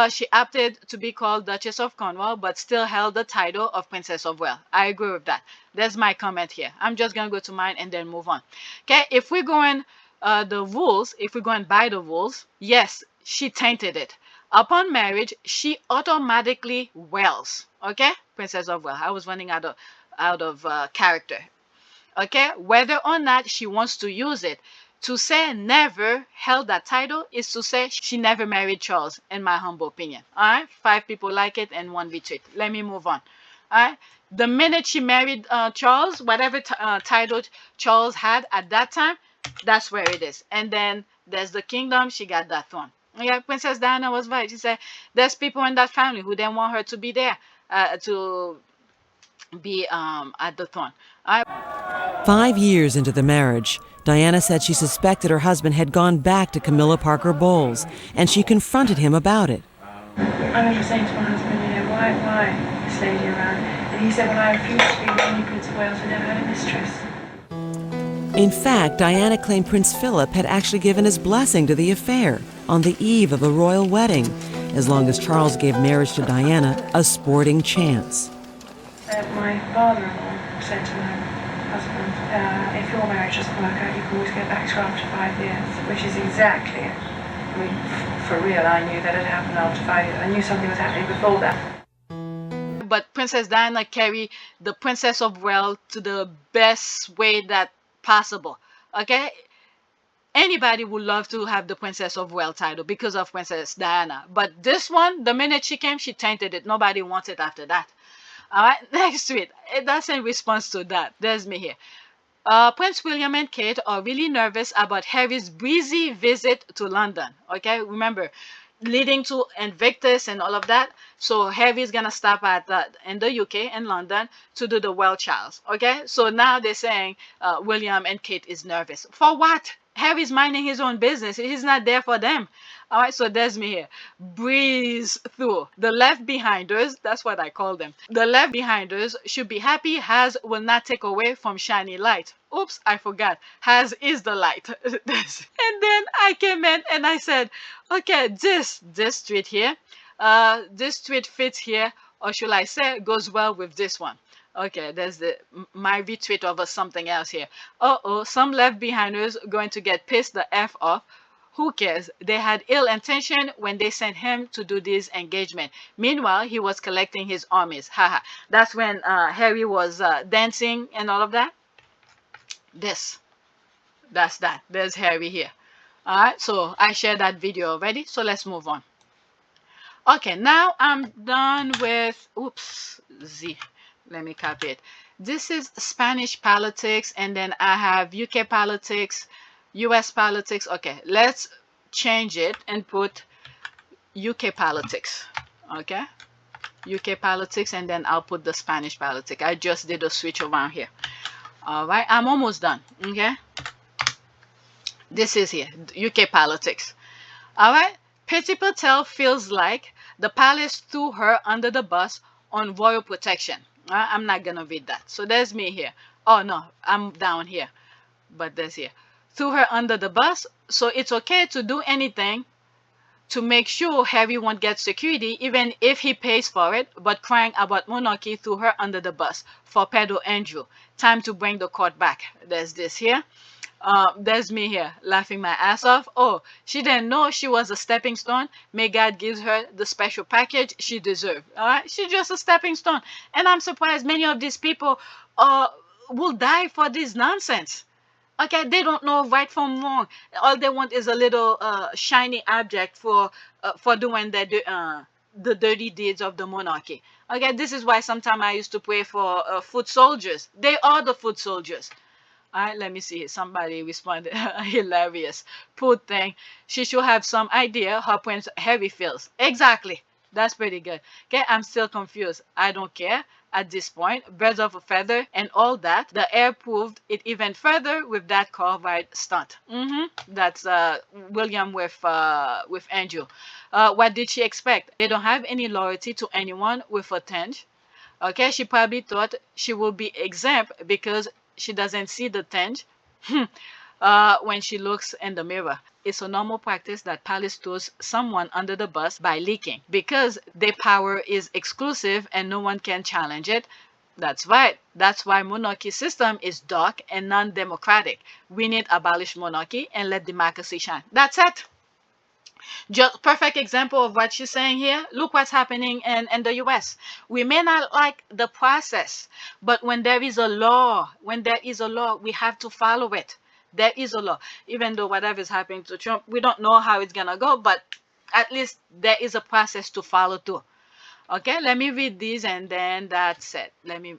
She opted to be called Duchess of Cornwall, but still held the title of Princess of Wales. I agree with that. There's my comment here. I'm just going to go to mine and then move on. Okay, if we're going the rules, if we're going by the rules, yes, she tainted it. Upon marriage, she automatically Wales. Okay, Princess of Wales. I was running out of character. Okay, whether or not she wants to use it. To say never held that title is to say she never married Charles, in my humble opinion. All right, 5 people like it and 1 retweet. Let me move on. All right, the minute she married Charles, whatever title Charles had at that time, that's where it is. And then there's the kingdom. She got that throne. Yeah, Princess Diana was right. She said there's people in that family who didn't want her to be there, to be at the throne. All right. 5 years into the marriage, Diana said she suspected her husband had gone back to Camilla Parker Bowles, and she confronted him about it. I remember saying to my husband, why this lady around? And he said, well, I refused to be the only Prince of Wales who never had a mistress. In fact, Diana claimed Prince Philip had actually given his blessing to the affair on the eve of a royal wedding, as long as Charles gave marriage to Diana a sporting chance. My father-in-law said to my husband, if your marriage doesn't work out, you can always go back to her after 5 years, which is exactly it. I mean, for real, I knew that had happened after 5 years. I knew something was happening before that. But Princess Diana carried the Princess of Wales to the best way that possible. Okay? Anybody would love to have the Princess of Wales title because of Princess Diana. But this one, the minute she came, she tainted it. Nobody wants it after that. All right, next tweet. That's in response to that. There's me here. Prince William and Kate are really nervous about Harry's breezy visit to London. Okay, remember, leading to Invictus and all of that. So Harry's gonna stop at in the UK in London to do the Well Charles. Okay, so now they're saying William and Kate is nervous for what? Harry's minding his own business. He's not there for them. All right, so there's me here. Breeze through. The left behinders, that's what I call them. The left behinders should be happy Has will not take away from shiny light. Oops, I forgot. Has is the light. And then I came in and I said, okay, this tweet here, this tweet fits here, or should I say goes well with this one. Okay, there's my retweet of something else here. Some left behinders going to get pissed the F off. Who cares? They had ill intention when they sent him to do this engagement. Meanwhile, he was collecting his armies. Haha. That's when Harry was dancing and all of that. That's that. There's Harry here. All right, so I shared that video already. So let's move on. Okay, now I'm done with, oops, Z. Let me copy it. This is Spanish politics, and then I have UK politics, US politics. Okay, let's change it and put UK politics. Okay, UK politics, and then I'll put the Spanish politics. I just did a switch around here. All right, I'm almost done. Okay, this is here, UK politics. All right, Priti Patel feels like the palace threw her under the bus on royal protection. I'm not gonna read that. So there's me here. Oh no, I'm down here, but there's here. Threw her under the bus, so it's okay to do anything to make sure Harry won't get security, even if he pays for it. But crying about monarchy threw her under the bus. For pedo Andrew, time to bring the court back. There's this here. There's me here laughing my ass off. Oh, she didn't know she was a stepping stone. May God gives her the special package she deserved. All right, she's just a stepping stone, and I'm surprised many of these people will die for this nonsense. Okay, they don't know right from wrong. All they want is a little shiny object for doing the dirty deeds of the monarchy. Okay, this is why sometimes I used to pray for foot soldiers. They are the foot soldiers. All right, let me see. Somebody responded. Hilarious. Poor thing. She should have some idea how Prince Harry feels. Exactly. That's pretty good. Okay, I'm still confused. I don't care. At this point, birds of a feather and all that. The heir proved it even further with that car ride stunt. That's William with Andrew. What did she expect? They don't have any loyalty to anyone with a tinge. Okay, she probably thought she would be exempt because she doesn't see the tinge when she looks in the mirror. It's a normal practice that palace throws someone under the bus by leaking because their power is exclusive and no one can challenge it. That's right. That's why monarchy system is dark and non-democratic. We need to abolish monarchy and let democracy shine. That's it. Just perfect example of what she's saying here. Look what's happening in the US. We may not like the process, but when there is a law, we have to follow it. There is a law. Even though whatever is happening to Trump, we don't know how it's gonna go, but at least there is a process to follow too. Okay, let me read these and then that's it. Let me,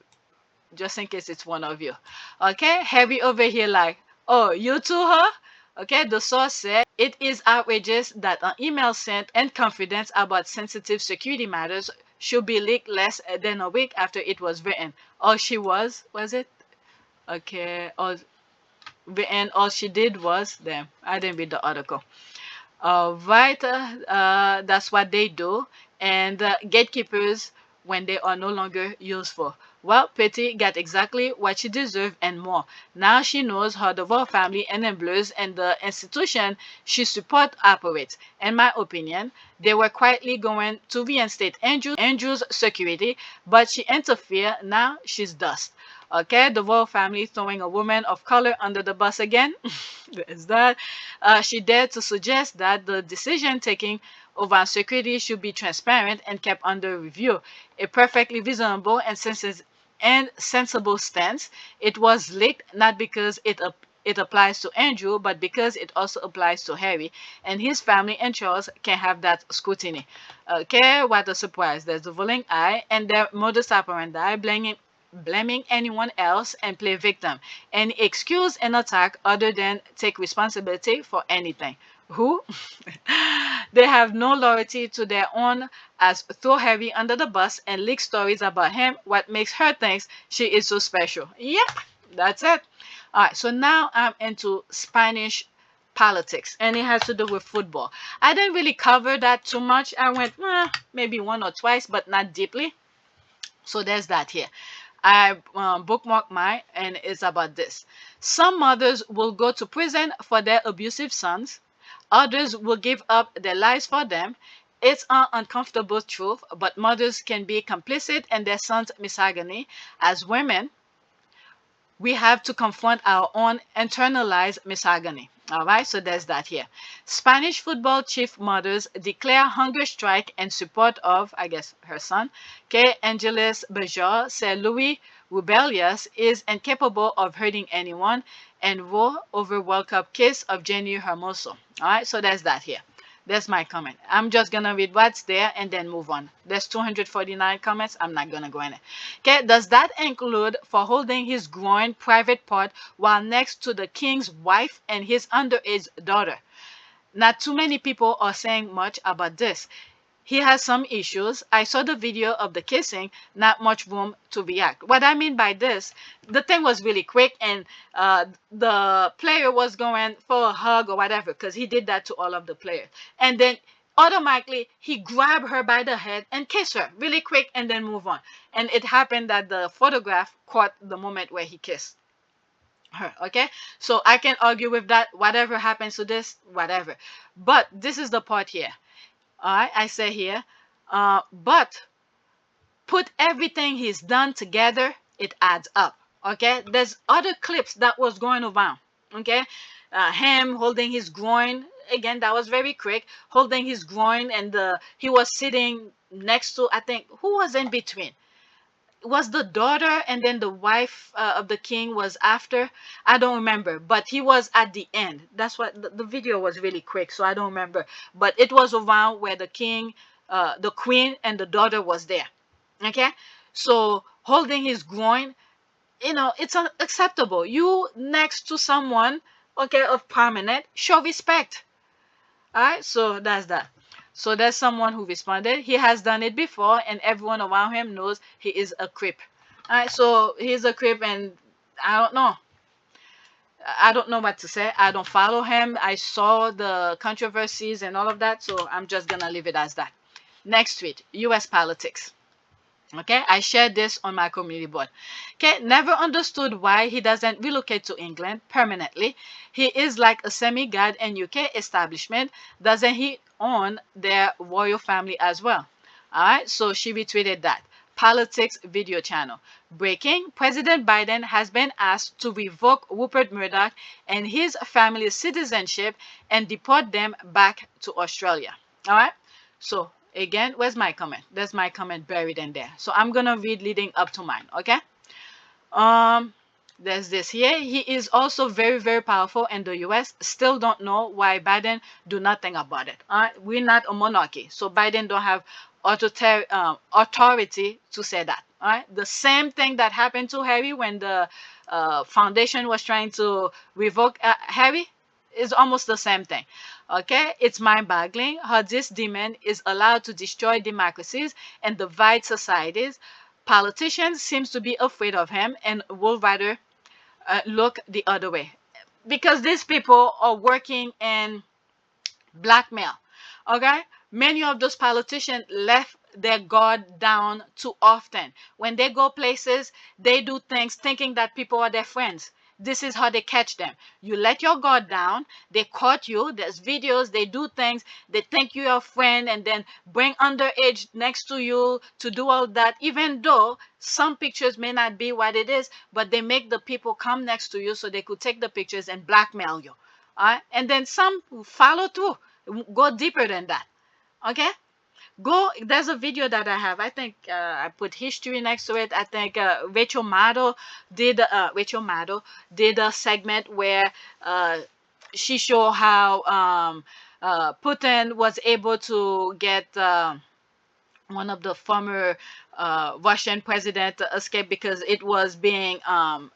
just in case it's one of you. Okay, Harry over here like, oh, you too, huh? Okay, the source said, it is outrageous that an email sent in confidence about sensitive security matters should be leaked less than a week after it was written. All she was it? Okay, all she did was, damn, I didn't read the article. Right, that's what they do. And gatekeepers when they are no longer useful. Well, Priti got exactly what she deserved and more. Now she knows how the royal family enablers and the institution she supports operates. In my opinion, they were quietly going to reinstate Andrew's security, but she interfered. Now she's dust. Okay, the royal family throwing a woman of color under the bus again. There's that. She dared to suggest that the decision taking over security should be transparent and kept under review. A perfectly reasonable and sensible stance. It was leaked not because it it applies to Andrew, but because it also applies to Harry and his family, and Charles can have that scrutiny. Okay, what a surprise. There's the rolling eye and their modus operandi, blaming anyone else and play victim. Any excuse an attack other than take responsibility for anything. Who? They have no loyalty to their own as throw Harry under the bus and leak stories about him, what makes her think she is so special. Yep, that's it. All right, so now I'm into Spanish politics, and it has to do with football. I didn't really cover that too much. I went maybe one or twice, but not deeply. So there's that here. I bookmarked mine, and it's about this. Some mothers will go to prison for their abusive sons. Others will give up their lives for them. It's an uncomfortable truth, but mothers can be complicit in their sons' misogyny. As women, we have to confront our own internalized misogyny. All right, so there's that here. Spanish football chief mothers declare hunger strike in support of, I guess, her son. Que Angeles Bajor said Louis Rebellious is incapable of hurting anyone, and woe over World Cup kiss of Jenny Hermoso. All right, so there's that here. That's my comment. I'm just going to read what's there and then move on. There's 249 comments. I'm not going to go in it. Okay, does that include for holding his groin private part while next to the king's wife and his underage daughter? Not too many people are saying much about this. He has some issues. I saw the video of the kissing, not much room to react. What I mean by this, the thing was really quick, and the player was going for a hug or whatever, because he did that to all of the players. And then automatically he grabbed her by the head and kissed her really quick and then move on. And it happened that the photograph caught the moment where he kissed her. Okay, so I can argue with that. Whatever happens to this, whatever. But this is the part here. All right, I say here, but put everything he's done together, it adds up. Okay, there's other clips that was going around. Okay, him holding his groin again. That was very quick, holding his groin, and he was sitting next to, I think, who was in between. Was the daughter, and then the wife of the king was after. I don't remember, but he was at the end. That's what the video was really quick, so I don't remember, but it was around where the king, the queen, and the daughter was there. Okay, so holding his groin, it's unacceptable. You next to someone, okay, of prominent, show respect. All right, so that's that. So there's someone who responded. He has done it before, and everyone around him knows he is a creep. All right, so he's a creep, and I don't know. I don't know what to say. I don't follow him. I saw the controversies and all of that, so I'm just going to leave it as that. Next tweet, U.S. politics. Okay, I shared this on my community board. Okay, never understood why he doesn't relocate to England permanently. He is like a semi-god in UK establishment. Doesn't he own their royal family as well? All right, so she retweeted that. Politics video channel. Breaking, President Biden has been asked to revoke Rupert Murdoch and his family's citizenship and deport them back to Australia. All right, so again, where's my comment? There's my comment buried in there. So I'm gonna read leading up to mine. Okay. There's this here. He is also very, very powerful in the U.S. Still don't know why Biden do nothing about it. All right, we're not a monarchy, so Biden don't have authority to say that. All right, the same thing that happened to Harry when the foundation was trying to revoke Harry is almost the same thing. Okay, it's mind-boggling how this demon is allowed to destroy democracies and divide societies. Politicians seems to be afraid of him and will rather look the other way, because these people are working in blackmail. Okay, many of those politicians left their guard down too often. When they go places, they do things thinking that people are their friends. This is how they catch them. You let your guard down, they caught you, there's videos, they do things, they think you're a friend and then bring underage next to you to do all that, even though some pictures may not be what it is, but they make the people come next to you so they could take the pictures and blackmail you. All right? And then some follow through, go deeper than that. Okay? Go, there's a video that I have. I think I put history next to it. I think Rachel Maddow did a segment where she showed how Putin was able to get one of the former Russian president escape because it was being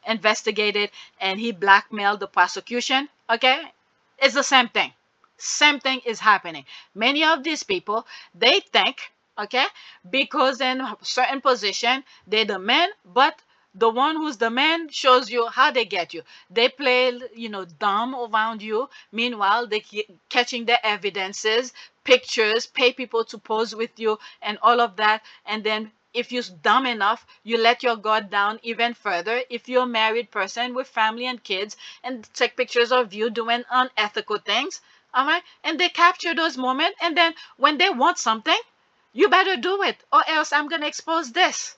investigated, and he blackmailed the prosecution. Okay, it's the same thing. Same thing is happening. Many of these people, they think, okay, because in a certain position they're the man, but the one who's the man shows you how they get you. They play, dumb around you. Meanwhile, they catching the evidences, pictures, pay people to pose with you, and all of that. And then if you're dumb enough, you let your guard down even further. If you're a married person with family and kids, and take pictures of you doing unethical things, all right, and they capture those moments, and then when they want something, you better do it, or else I'm gonna expose this.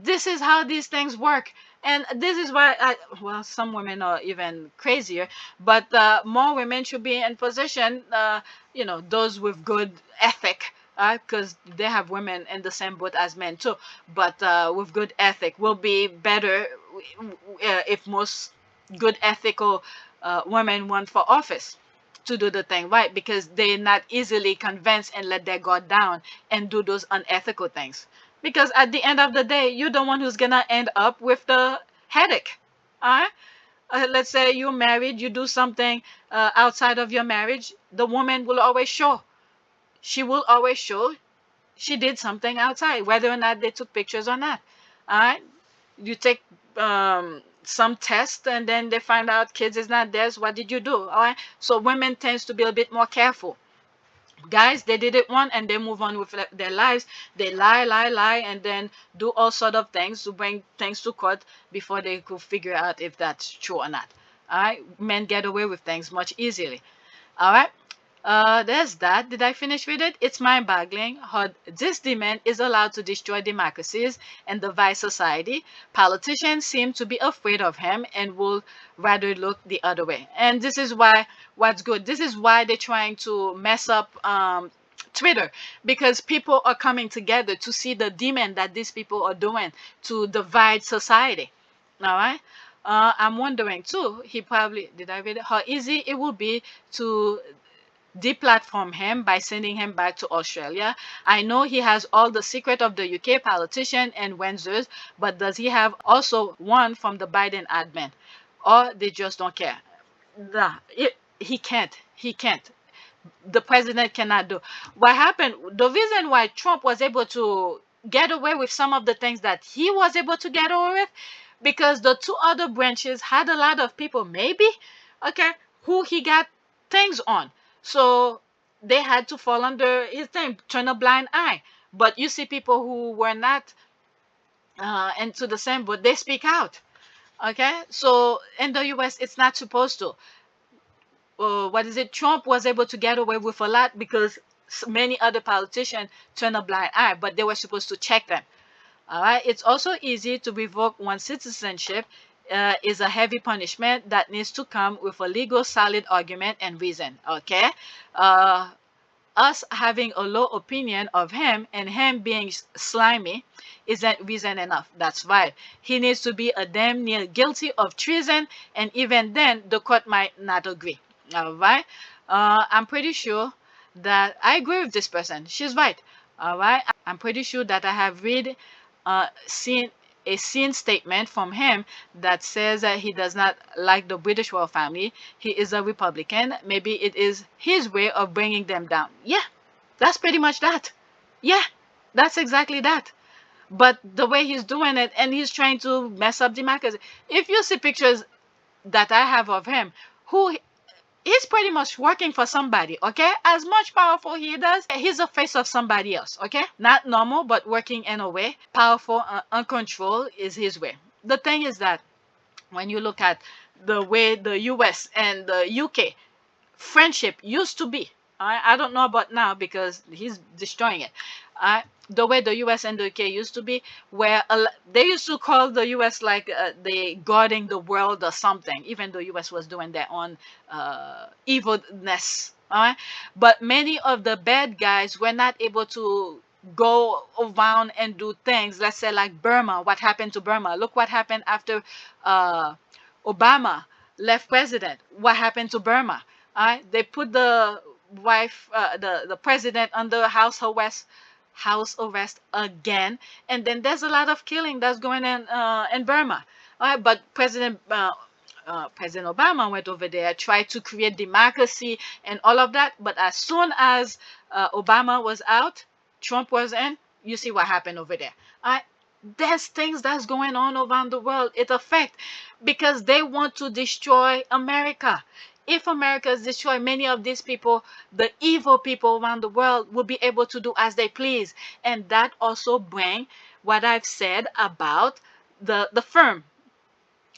This is how these things work. And this is why, some women are even crazier, but more women should be in position, those with good ethic, because they have women in the same boat as men too, but with good ethic will be better if most good ethical women run for office to do the thing right, because they're not easily convinced and let their guard down and do those unethical things. Because at the end of the day, you're the one who's gonna end up with the headache. All right? Let's say you're married, you do something outside of your marriage, the woman will always show. She will always show she did something outside, whether or not they took pictures or not. All right? You take some test, and then they find out kids is not theirs. What did you do? All right? So women tends to be a bit more careful. Guys, they did it one and they move on with their lives. They lie, and then do all sort of things to bring things to court before they could figure out if that's true or not. All right, men get away with things much easily. All right, there's that. Did I finish with it? It's mind-boggling how this demand is allowed to destroy democracies and divide society. Politicians seem to be afraid of him and will rather look the other way. And this is why, what's good, this is why they're trying to mess up Twitter, because people are coming together to see the demand that these people are doing to divide society. All right. I'm wondering too, he probably, did I read it, how easy it will be to deplatform him by sending him back to Australia. I know he has all the secret of the UK politician and Windsors, but does he have also one from the Biden admin? Or they just don't care? Nah, he can't. He can't. The president cannot do. What happened, the reason why Trump was able to get away with some of the things that he was able to get away with, because the two other branches had a lot of people, maybe, okay, who he got things on. So they had to fall under his thing, turn a blind eye. But you see people who were not into the same boat, they speak out. Okay, so in the US, it's not supposed to. What is it? Trump was able to get away with a lot because many other politicians turned a blind eye, but they were supposed to check them. All right. It's also easy to revoke one's citizenship. Is a heavy punishment that needs to come with a legal solid argument and reason. Okay. Us having a low opinion of him and him being slimy isn't reason enough. That's right. He needs to be a damn near guilty of treason, and even then, the court might not agree. All right. I'm pretty sure that I agree with this person. She's right. All right. I'm pretty sure that I have seen a statement from him that says that he does not like the British royal family. He is a Republican. Maybe it is his way of bringing them down. Yeah, that's pretty much that. Yeah, that's exactly that. But the way he's doing it, and he's trying to mess up democracy. If you see pictures that I have of him, who he's pretty much working for somebody, okay? As much powerful he does, he's a face of somebody else, okay? Not normal, but working in a way. Powerful, uncontrolled is his way. The thing is that when you look at the way the US and the UK friendship used to be, I don't know about now because he's destroying it. The way the US and the UK used to be, where they used to call the US like they guarding the world or something, even though US was doing their own evilness all right? But many of the bad guys were not able to go around and do things. Let's say like Burma. What happened to Burma? Look what happened after Obama left president. What happened to Burma? All right? They put the the president under house arrest again, and then there's a lot of killing that's going on in Burma. All right, but President Obama went over there, tried to create democracy and all of that. But as soon as Obama was out, Trump was in, you see what happened over there. There's things that's going on around the world. It affects because they want to destroy America. If America is destroyed, many of these people, the evil people around the world, will be able to do as they please. And that also brings what I've said about the firm.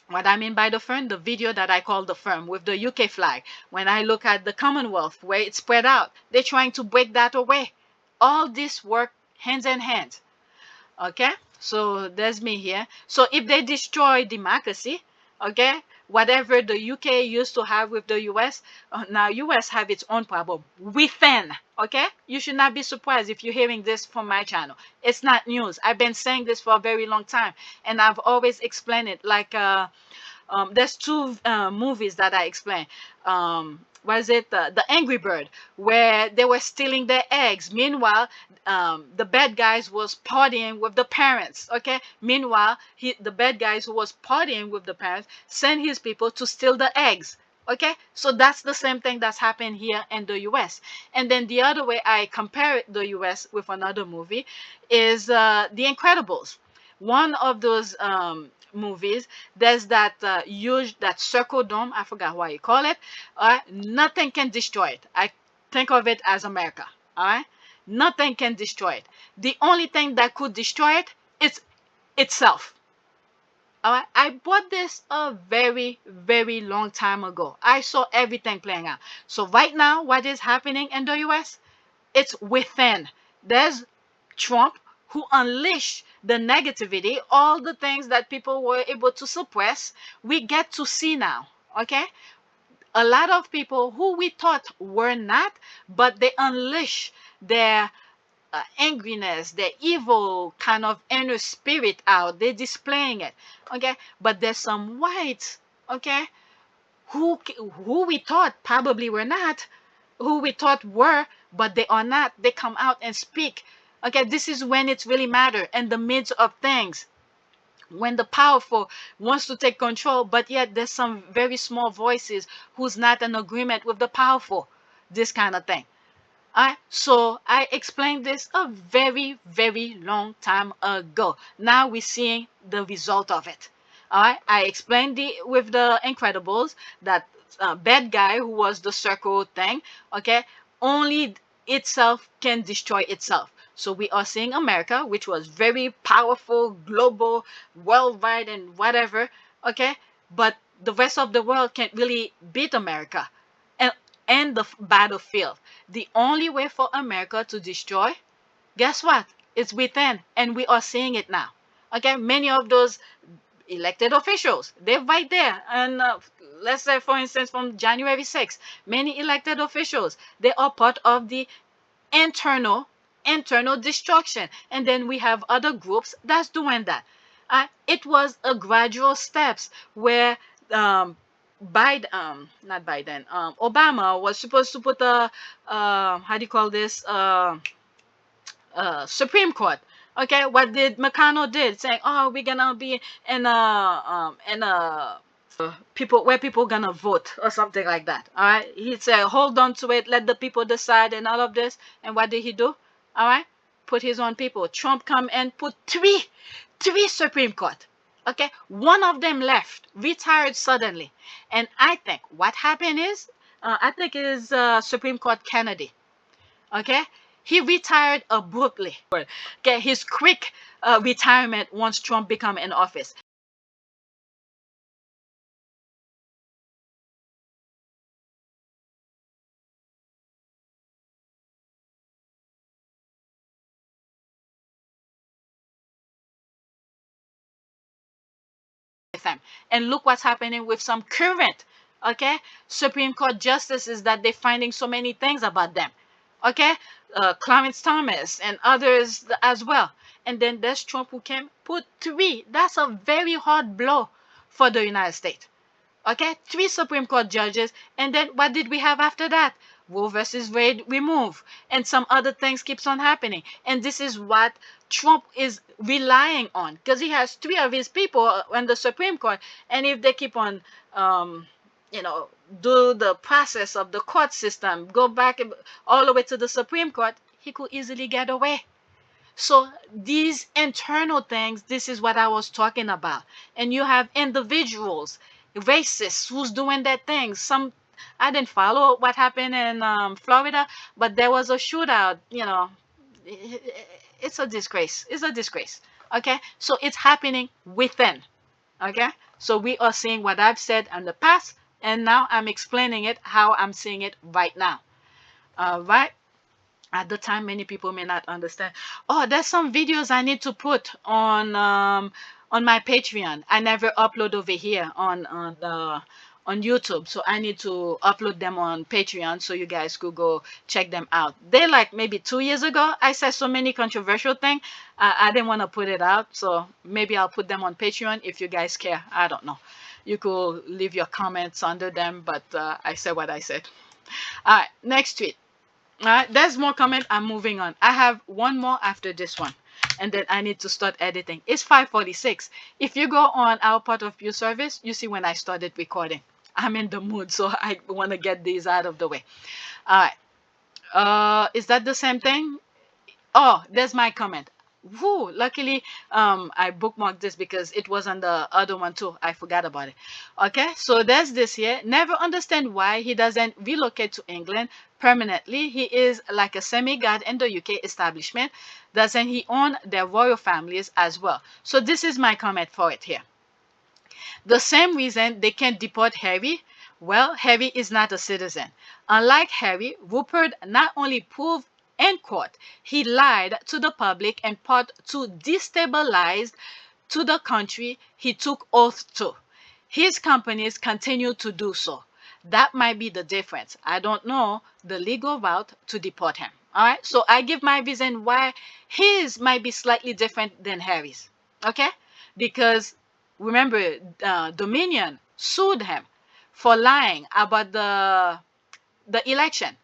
What I mean by the firm, the video that I call the firm with the UK flag. When I look at the Commonwealth, where it's spread out, they're trying to break that away. All this work hands in hand. Okay, so there's me here. So if they destroy democracy, okay, whatever the UK used to have with the US, now US have its own problem within. Okay, you should not be surprised if you're hearing this from my channel. It's not news. I've been saying this for a very long time, and I've always explained it. Like there's two movies that I explained. Was it the Angry Bird, where they were stealing their eggs? Meanwhile, the bad guys was partying with the parents. Okay. Meanwhile, the bad guys who was partying with the parents sent his people to steal the eggs. Okay, so that's the same thing that's happened here in the US. And then the other way I compare the US with another movie is The Incredibles. One of those movies, there's that huge, that circle dome, I forgot what you call it. Nothing can destroy it. I think of it as America. All right, nothing can destroy it. The only thing that could destroy it is itself. All right, I bought this a very, very long time ago. I saw everything playing out. So right now, what is happening in the US? It's within. There's Trump, who unleashed the negativity, all the things that people were able to suppress, we get to see now. Okay, a lot of people who we thought were not, but they unleash their angriness, their evil kind of inner spirit out. They're displaying it. Okay, but there's some whites, okay, who we thought probably were not, who we thought were, but they are not. They come out and speak. Okay, this is when it's really matter in the midst of things. When the powerful wants to take control, but yet there's some very small voices who's not in agreement with the powerful. This kind of thing. So I explained this a very, very long time ago. Now we're seeing the result of it. All right, I explained with the Incredibles that bad guy who was the circle thing. Okay, only itself can destroy itself. So we are seeing America, which was very powerful, global, worldwide, and whatever. Okay, but the rest of the world can't really beat America. And the battlefield. The only way for America to destroy, guess what? It's within, and we are seeing it now. Okay, many of those elected officials, they're right there. And let's say, for instance, from January 6th, many elected officials, they are part of the internal destruction. And then we have other groups that's doing that. It was a gradual steps where Obama was supposed to put a how do you call this, Supreme Court. Okay, what did McConnell did, saying, oh, we're gonna be in a people where people gonna vote or something like that. All right, he said, hold on to it, let the people decide, and all of this. And what did he do? All right, put his own people. Trump come and put three Supreme Court. Okay, one of them left, retired suddenly. And I think what happened is, I think it is Supreme Court Kennedy. Okay, he retired abruptly. Okay, his quick retirement once Trump become in office. And look what's happening with some current Okay, Supreme Court justices that they're finding so many things about them. Okay, Clarence Thomas and others as well. And then there's Trump who came put 3. That's a very hard blow for the United States. Okay, 3 Supreme Court judges, and then what did we have after that? Roe versus Wade remove, and some other things keeps on happening. And this is what Trump is relying on, because he has 3 of his people on the Supreme Court, and if they keep on, you know, do the process of the court system, go back all the way to the Supreme Court, he could easily get away. So these internal things, this is what I was talking about. And you have individuals, racists, who's doing that thing. Some, I didn't follow what happened in Florida, but there was a shootout. You know, it's a disgrace. It's a disgrace. Okay, so it's happening within. Okay, so we are seeing what I've said in the past, and now I'm explaining it how I'm seeing it right now. Right. At the time, many people may not understand. Oh, there's some videos I need to put on my Patreon. I never upload over here on YouTube, so I need to upload them on Patreon so you guys could go check them out. They like maybe 2 years ago. I said so many controversial things. I didn't want to put it out, so maybe I'll put them on Patreon if you guys care. I don't know. You could leave your comments under them, but I said what I said. All right, next tweet. All right, there's more comment. I'm moving on. I have one more after this one, and then I need to start editing. It's 5:46. If you go on our part of view service, you see when I started recording. I'm in the mood, so I want to get these out of the way. All right. Is that the same thing? Oh, there's my comment. Woo, luckily I bookmarked this because it was on the other one too. I forgot about it. Okay, so there's this here. Never understand why he doesn't relocate to England permanently. He is like a semi-god in the UK establishment. Doesn't he own their royal families as well? So this is my comment for it here. The same reason they can't deport Harry. Well, Harry is not a citizen. Unlike Harry, Rupert not only proved in court he lied to the public and part to destabilize to the country he took oath to. His companies continue to do so. That might be the difference. I don't know the legal route to deport him. All right, so I give my reason why his might be slightly different than Harry's. Okay, because remember, Damian sued him for lying about the election.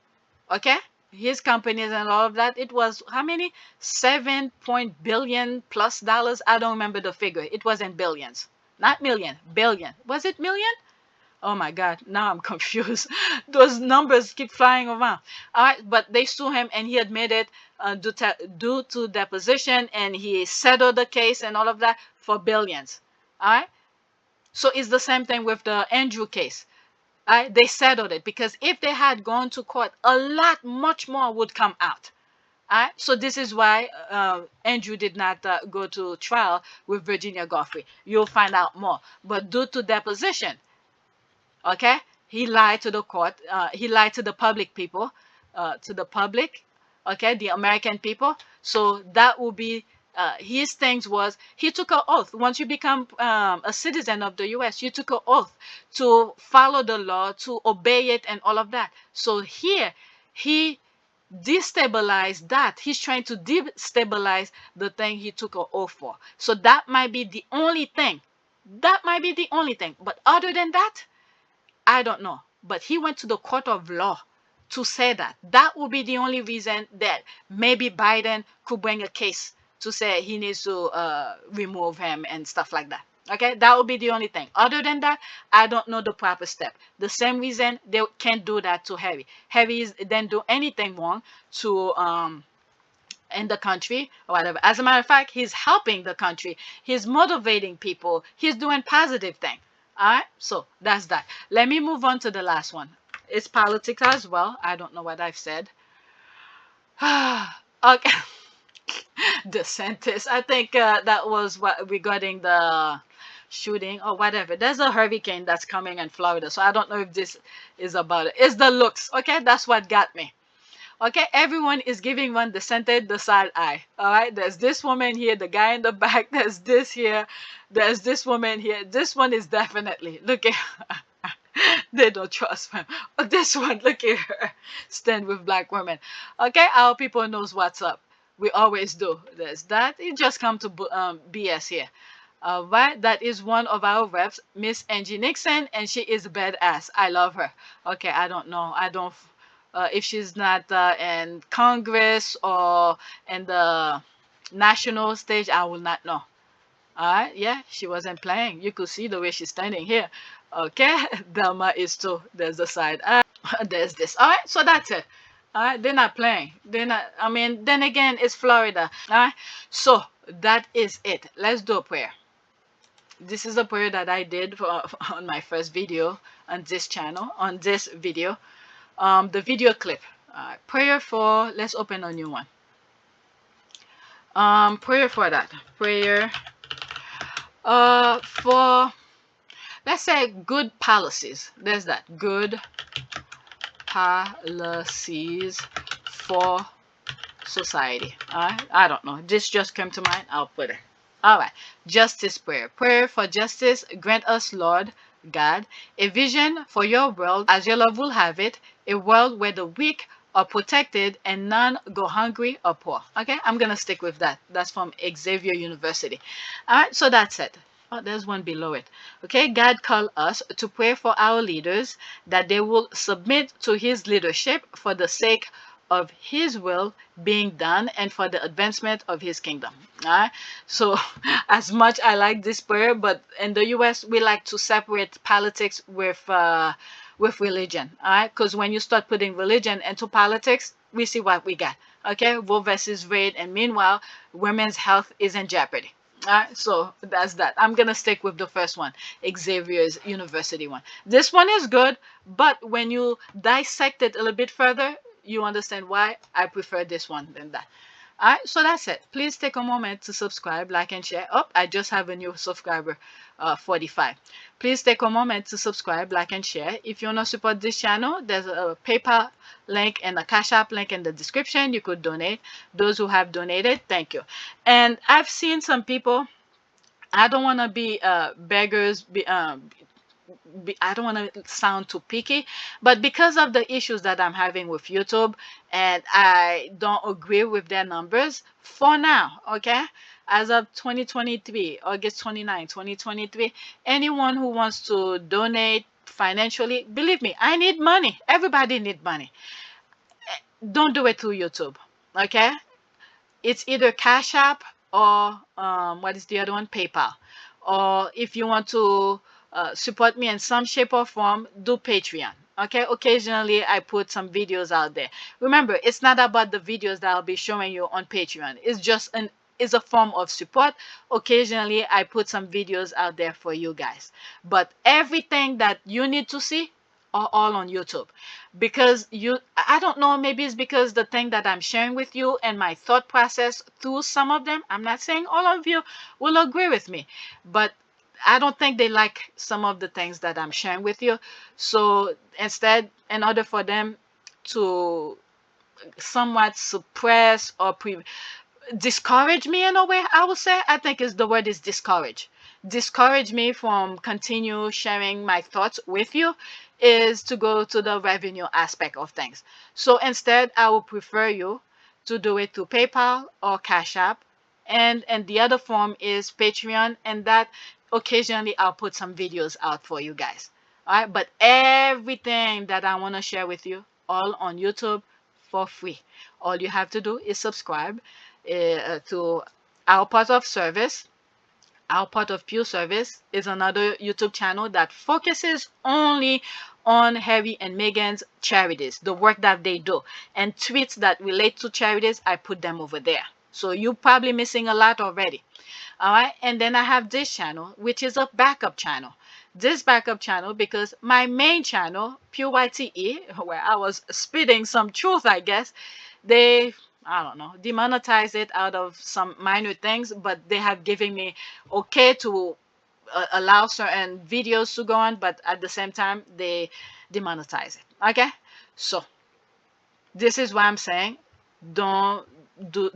Okay, his companies and all of that. It was how many? $7 billion plus. I don't remember the figure. It was in billions, not million, billion. Was it million? Oh my God, now I'm confused. Those numbers keep flying around. All right, but they sue him and he admitted due to deposition, and he settled the case and all of that for billions. All right, so it's the same thing with the Andrew case. All right, they settled it because if they had gone to court, a lot much more would come out. All right, so this is why Andrew did not go to trial with Virginia Giuffre. You'll find out more. But due to deposition, okay, he lied to the court. He lied to the public people, to the public, okay, the American people. So that will be his things was he took an oath. Once you become a citizen of the U.S., you took an oath to follow the law, to obey it, and all of that. So here he destabilized that. He's trying to destabilize the thing he took an oath for. So that might be the only thing. That might be the only thing. But other than that, I don't know. But he went to the court of law to say that. That would be the only reason that maybe Biden could bring a case to say he needs to remove him and stuff like that. Okay, that would be the only thing. Other than that, I don't know the proper step. The same reason they can't do that to Harry. Harry didn't do anything wrong to in the country or whatever. As a matter of fact, he's helping the country. He's motivating people. He's doing positive things. All right, so that's that. Let me move on to the last one. It's politics as well. I don't know what I've said. Okay. DeSantis. I think that was what regarding the shooting or whatever. There's a hurricane that's coming in Florida, so I don't know if this is about it. It's the looks. Okay, that's what got me. Okay, everyone is giving one DeSantis the side eye. All right, there's this woman here, the guy in the back. There's this here. There's this woman here. This one is definitely look at. They don't trust him. Oh, this one, look at her. Stand with black women. Okay, our people knows what's up. We always do. There's that. It just come to BS here. All right, that is one of our reps, Miss Angie Nixon, and she is badass. I love her. Okay, I don't know. I don't. If she's not in Congress or in the national stage, I will not know. All right, yeah, she wasn't playing. You could see the way she's standing here. Okay, Delma is too. There's the side. There's this. All right, so that's it. All right, they're not playing. They're not. I mean, then again, it's Florida. All right, so that is it. Let's do a prayer. This is a prayer that I did for, on my first video on this channel. On this video, the video clip. Prayer for. Let's open a new one. Prayer for that. Prayer. For, let's say, good policies. There's that. Good policies for society. I don't know. This just came to mind. I'll put it. All right. Justice prayer. Prayer for justice. Grant us, Lord God, a vision for your world as your love will have it. A world where the weak are protected and none go hungry or poor. Okay, I'm gonna stick with that. That's from Xavier University. All right, so that's it. Oh, there's one below it. Okay, God called us to pray for our leaders that they will submit to his leadership for the sake of his will being done and for the advancement of his kingdom. All right, so as much I like this prayer, but in the US we like to separate politics with religion. All right, because when you start putting religion into politics, we see what we got. Okay, Roe versus Wade, and meanwhile women's health is in jeopardy. All right, so that's that. I'm gonna stick with the first one, Xavier's University one. This one is good, but when you dissect it a little bit further, you understand why I prefer this one than that. All right, so that's it. Please take a moment to subscribe, like, and share. Oh, I just have a new subscriber, 45. Please take a moment to subscribe, like, and share. If you want to support this channel, there's a PayPal link and a Cash App link in the description. You could donate. Those who have donated, thank you. And I've seen some people, I don't want to be beggars, I don't want to sound too picky, but because of the issues that I'm having with YouTube and I don't agree with their numbers for now, okay? As of 2023, August 29, 2023, anyone who wants to donate financially, believe me, I need money. Everybody needs money. Don't do it through YouTube, okay? It's either Cash App or what is the other one? PayPal. Or if you want to support me in some shape or form, do Patreon. Okay, occasionally I put some videos out there. Remember, it's not about the videos that I'll be showing you on Patreon. It's just is a form of support. Occasionally I put some videos out there for you guys. But everything that you need to see are all on YouTube. Because I don't know, maybe it's because the thing that I'm sharing with you and my thought process through some of them, I'm not saying all of you will agree with me, but I don't think they like some of the things that I'm sharing with you. So instead, in order for them to somewhat suppress or discourage me in a way, I would say, I think the word is discourage. Discourage me from continue sharing my thoughts with you is to go to the revenue aspect of things. So instead, I would prefer you to do it through PayPal or Cash App. And the other form is Patreon, and that occasionally I'll put some videos out for you guys. All right, but everything that I want to share with you, all on YouTube for free. All you have to do is subscribe to Our Part of Service. Our Part of Pure Service is another YouTube channel that focuses only on Harry and Meghan's charities, the work that they do, and tweets that relate to charities, I put them over there. So you're probably missing a lot already. All right, and then I have this channel, which is a backup channel. This backup channel, because my main channel, Pure YTE, where I was spitting some truth, I guess, they, I don't know, demonetize it out of some minor things, but they have given me okay to allow certain videos to go on, but at the same time, they demonetize it. Okay, so this is why I'm saying don't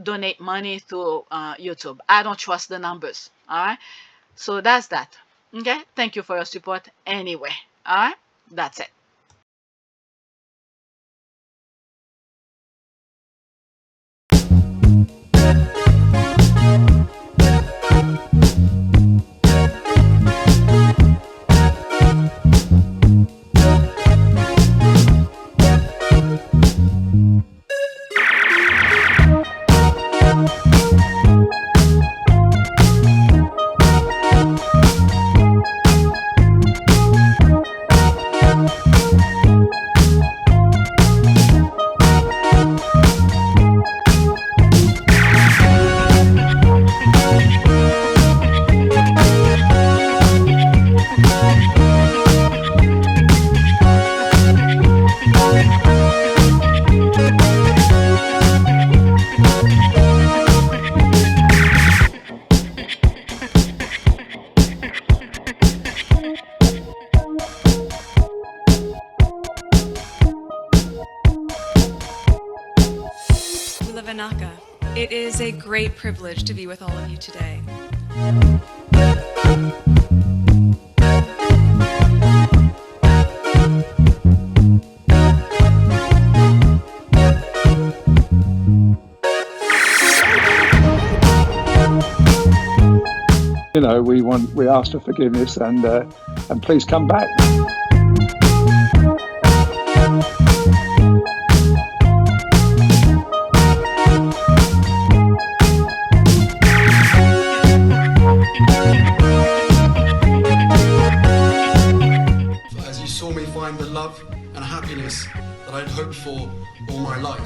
donate money to YouTube. I don't trust the numbers. All right, so that's that. Okay, thank you for your support anyway. All right, That's it. It is a great privilege to be with all of you today. You know, we ask for forgiveness and please come back. As you saw me find the love and happiness that I'd hoped for all my life.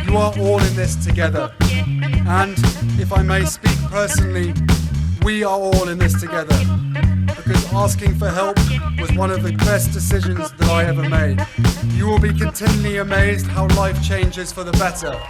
You are all in this together. And if I may speak personally, we are all in this together. Because asking for help was one of the best decisions that I ever made. You will be continually amazed how life changes for the better.